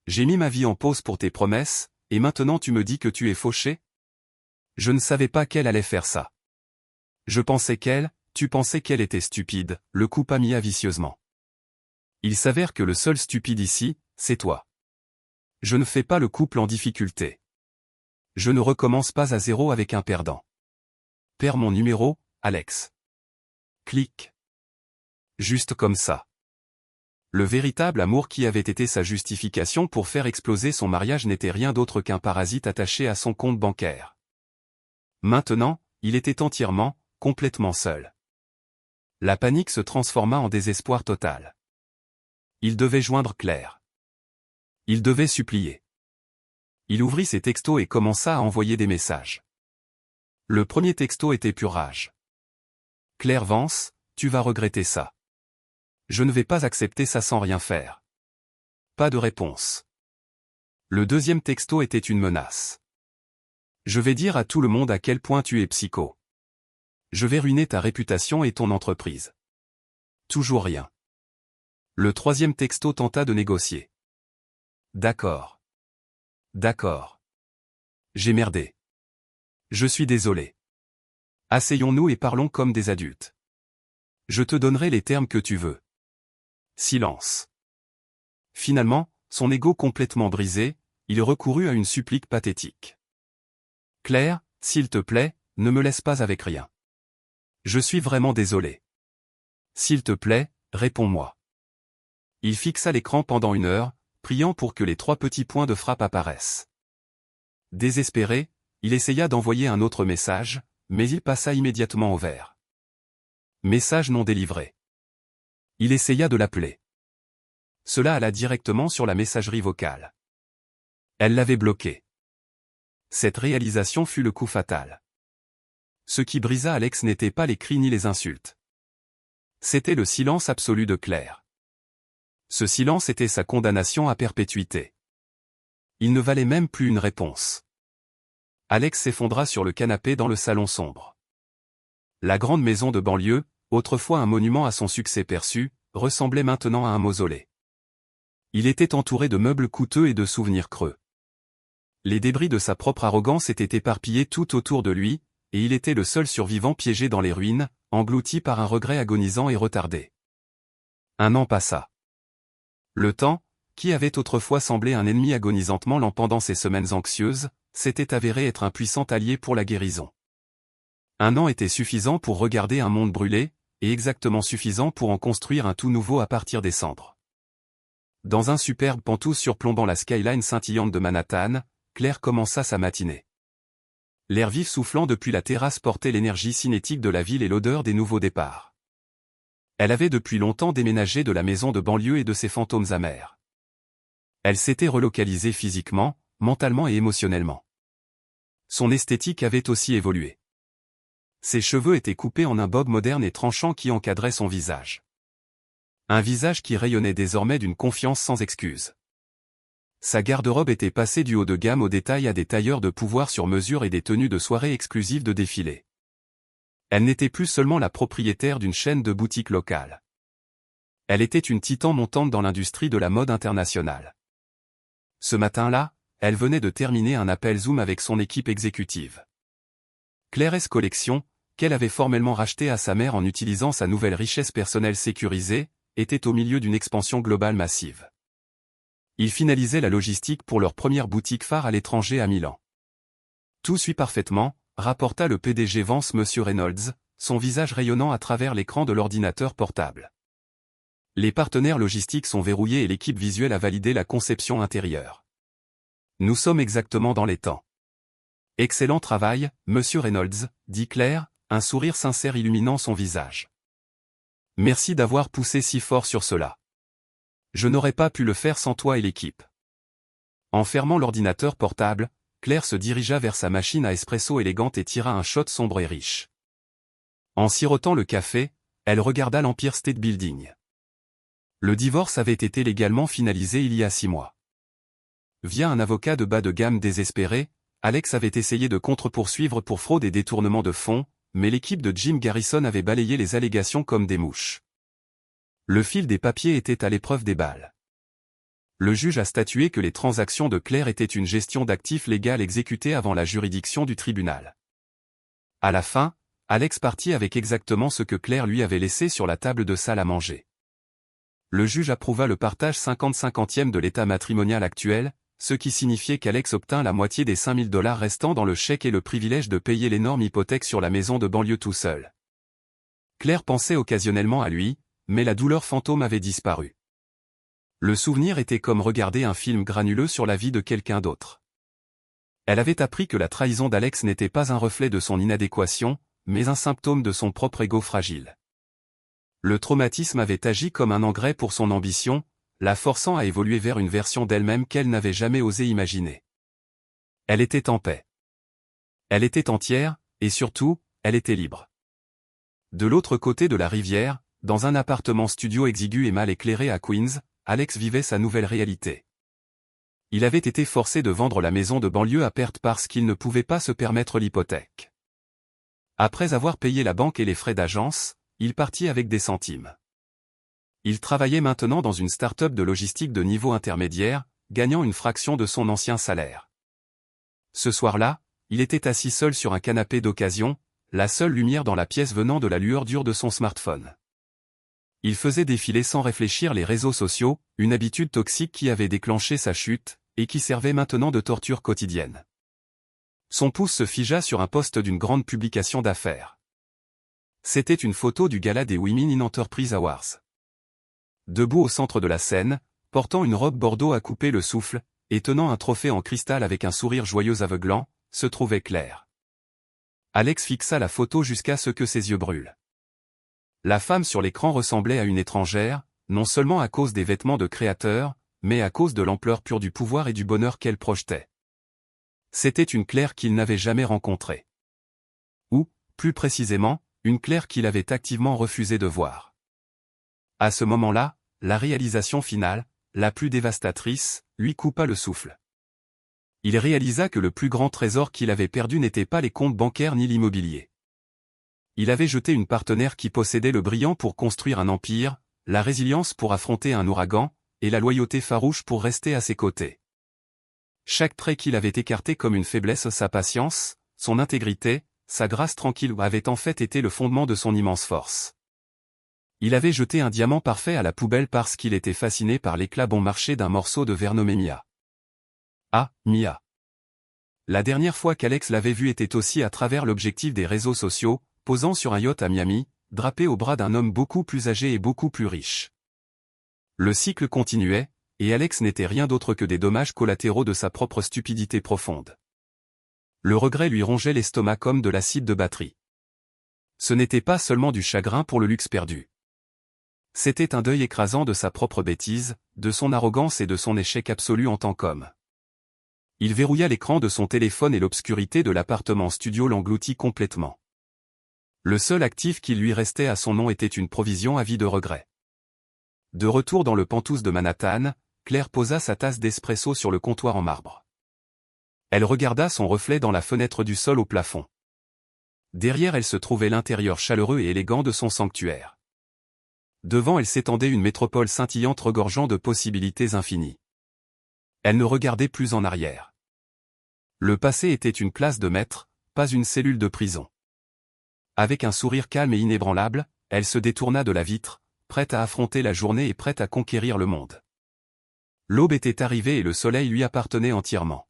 A: J'ai mis ma vie en pause pour tes promesses, et maintenant tu me dis que tu es fauché? Je ne savais pas qu'elle allait faire ça. Je pensais tu pensais qu'elle était stupide, le coupa Mia vicieusement. Il s'avère que le seul stupide ici, c'est toi. Je ne fais pas le couple en difficulté. Je ne recommence pas à zéro avec un perdant. Perds mon numéro, Alex. Clic. Juste comme ça. Le véritable amour qui avait été sa justification pour faire exploser son mariage n'était rien d'autre qu'un parasite attaché à son compte bancaire. Maintenant, il était entièrement, complètement seul. La panique se transforma en désespoir total. Il devait joindre Claire. Il devait supplier. Il ouvrit ses textos et commença à envoyer des messages. Le premier texto était pure rage. Claire Vance, tu vas regretter ça. Je ne vais pas accepter ça sans rien faire. Pas de réponse. Le deuxième texto était une menace. Je vais dire à tout le monde à quel point tu es psycho. Je vais ruiner ta réputation et ton entreprise. Toujours rien. Le troisième texto tenta de négocier. D'accord. D'accord. J'ai merdé. Je suis désolé. Asseyons-nous et parlons comme des adultes. Je te donnerai les termes que tu veux. Silence. Finalement, son ego complètement brisé, il recourut à une supplique pathétique. Claire, s'il te plaît, ne me laisse pas avec rien. Je suis vraiment désolé. S'il te plaît, réponds-moi. Il fixa l'écran pendant 1 heure, priant pour que les 3 petits points de frappe apparaissent. Désespéré, il essaya d'envoyer un autre message, mais il passa immédiatement au vert. Message non délivré. Il essaya de l'appeler. Cela alla directement sur la messagerie vocale. Elle l'avait bloqué. Cette réalisation fut le coup fatal. Ce qui brisa Alex n'était pas les cris ni les insultes. C'était le silence absolu de Claire. Ce silence était sa condamnation à perpétuité. Il ne valait même plus une réponse. Alex s'effondra sur le canapé dans le salon sombre. La grande maison de banlieue, autrefois un monument à son succès perçu, ressemblait maintenant à un mausolée. Il était entouré de meubles coûteux et de souvenirs creux. Les débris de sa propre arrogance étaient éparpillés tout autour de lui, et il était le seul survivant piégé dans les ruines, englouti par un regret agonisant et retardé. 1 an passa. Le temps, qui avait autrefois semblé un ennemi agonisantement lent pendant ces semaines anxieuses, s'était avéré être un puissant allié pour la guérison. 1 an était suffisant pour regarder un monde brûler, et exactement suffisant pour en construire un tout nouveau à partir des cendres. Dans un superbe penthouse surplombant la skyline scintillante de Manhattan, Claire commença sa matinée. L'air vif soufflant depuis la terrasse portait l'énergie cinétique de la ville et l'odeur des nouveaux départs. Elle avait depuis longtemps déménagé de la maison de banlieue et de ses fantômes amers. Elle s'était relocalisée physiquement, mentalement et émotionnellement. Son esthétique avait aussi évolué. Ses cheveux étaient coupés en un bob moderne et tranchant qui encadrait son visage. Un visage qui rayonnait désormais d'une confiance sans excuse. Sa garde-robe était passée du haut de gamme au détail à des tailleurs de pouvoir sur mesure et des tenues de soirée exclusives de défilé. Elle n'était plus seulement la propriétaire d'une chaîne de boutiques locales. Elle était une titan montante dans l'industrie de la mode internationale. Ce matin-là, elle venait de terminer un appel Zoom avec son équipe exécutive. Claire S Collection, qu'elle avait formellement rachetée à sa mère en utilisant sa nouvelle richesse personnelle sécurisée, était au milieu d'une expansion globale massive. Ils finalisaient la logistique pour leur première boutique phare à l'étranger à Milan. Tout suit parfaitement, rapporta le PDG Vance M. Reynolds, son visage rayonnant à travers l'écran de l'ordinateur portable. Les partenaires logistiques sont verrouillés et l'équipe visuelle a validé la conception intérieure. Nous sommes exactement dans les temps. Excellent travail, Monsieur Reynolds, dit Claire, un sourire sincère illuminant son visage. Merci d'avoir poussé si fort sur cela. Je n'aurais pas pu le faire sans toi et l'équipe. En fermant l'ordinateur portable, Claire se dirigea vers sa machine à espresso élégante et tira un shot sombre et riche. En sirotant le café, elle regarda l'Empire State Building. Le divorce avait été légalement finalisé il y a 6 mois. Via un avocat de bas de gamme désespéré, Alex avait essayé de contre-poursuivre pour fraude et détournement de fonds, mais l'équipe de Jim Garrison avait balayé les allégations comme des mouches. Le fil des papiers était à l'épreuve des balles. Le juge a statué que les transactions de Claire étaient une gestion d'actifs légale exécutée avant la juridiction du tribunal. À la fin, Alex partit avec exactement ce que Claire lui avait laissé sur la table de salle à manger. Le juge approuva le partage 50-50e de l'état matrimonial actuel, ce qui signifiait qu'Alex obtint la moitié des $5 000 restants dans le chèque et le privilège de payer l'énorme hypothèque sur la maison de banlieue tout seul. Claire pensait occasionnellement à lui, mais la douleur fantôme avait disparu. Le souvenir était comme regarder un film granuleux sur la vie de quelqu'un d'autre. Elle avait appris que la trahison d'Alex n'était pas un reflet de son inadéquation, mais un symptôme de son propre ego fragile. Le traumatisme avait agi comme un engrais pour son ambition, la forçant à évoluer vers une version d'elle-même qu'elle n'avait jamais osé imaginer. Elle était en paix. Elle était entière, et surtout, elle était libre. De l'autre côté de la rivière, dans un appartement studio exigu et mal éclairé à Queens, Alex vivait sa nouvelle réalité. Il avait été forcé de vendre la maison de banlieue à perte parce qu'il ne pouvait pas se permettre l'hypothèque. Après avoir payé la banque et les frais d'agence, il partit avec des centimes. Il travaillait maintenant dans une start-up de logistique de niveau intermédiaire, gagnant une fraction de son ancien salaire. Ce soir-là, il était assis seul sur un canapé d'occasion, la seule lumière dans la pièce venant de la lueur dure de son smartphone. Il faisait défiler sans réfléchir les réseaux sociaux, une habitude toxique qui avait déclenché sa chute, et qui servait maintenant de torture quotidienne. Son pouce se figea sur un poste d'une grande publication d'affaires. C'était une photo du gala des Women in Enterprise Awards. Debout au centre de la scène, portant une robe bordeaux à couper le souffle, et tenant un trophée en cristal avec un sourire joyeux aveuglant, se trouvait Claire. Alex fixa la photo jusqu'à ce que ses yeux brûlent. La femme sur l'écran ressemblait à une étrangère, non seulement à cause des vêtements de créateur, mais à cause de l'ampleur pure du pouvoir et du bonheur qu'elle projetait. C'était une Claire qu'il n'avait jamais rencontrée. Ou, plus précisément, une Claire qu'il avait activement refusé de voir. À ce moment-là, la réalisation finale, la plus dévastatrice, lui coupa le souffle. Il réalisa que le plus grand trésor qu'il avait perdu n'était pas les comptes bancaires ni l'immobilier. Il avait jeté une partenaire qui possédait le brillant pour construire un empire, la résilience pour affronter un ouragan, et la loyauté farouche pour rester à ses côtés. Chaque trait qu'il avait écarté comme une faiblesse, sa patience, son intégrité, sa grâce tranquille avait en fait été le fondement de son immense force. Il avait jeté un diamant parfait à la poubelle parce qu'il était fasciné par l'éclat bon marché d'un morceau de verre nommé Mia. Ah, Mia. La dernière fois qu'Alex l'avait vue était aussi à travers l'objectif des réseaux sociaux, posant sur un yacht à Miami, drapé au bras d'un homme beaucoup plus âgé et beaucoup plus riche. Le cycle continuait, et Alex n'était rien d'autre que des dommages collatéraux de sa propre stupidité profonde. Le regret lui rongeait l'estomac comme de l'acide de batterie. Ce n'était pas seulement du chagrin pour le luxe perdu. C'était un deuil écrasant de sa propre bêtise, de son arrogance et de son échec absolu en tant qu'homme. Il verrouilla l'écran de son téléphone et l'obscurité de l'appartement studio l'engloutit complètement. Le seul actif qui lui restait à son nom était une provision à vie de regret. De retour dans le penthouse de Manhattan, Claire posa sa tasse d'espresso sur le comptoir en marbre. Elle regarda son reflet dans la fenêtre du sol au plafond. Derrière elle se trouvait l'intérieur chaleureux et élégant de son sanctuaire. Devant elle s'étendait une métropole scintillante regorgeant de possibilités infinies. Elle ne regardait plus en arrière. Le passé était une classe de maître, pas une cellule de prison. Avec un sourire calme et inébranlable, elle se détourna de la vitre, prête à affronter la journée et prête à conquérir le monde. L'aube était arrivée et le soleil lui appartenait entièrement.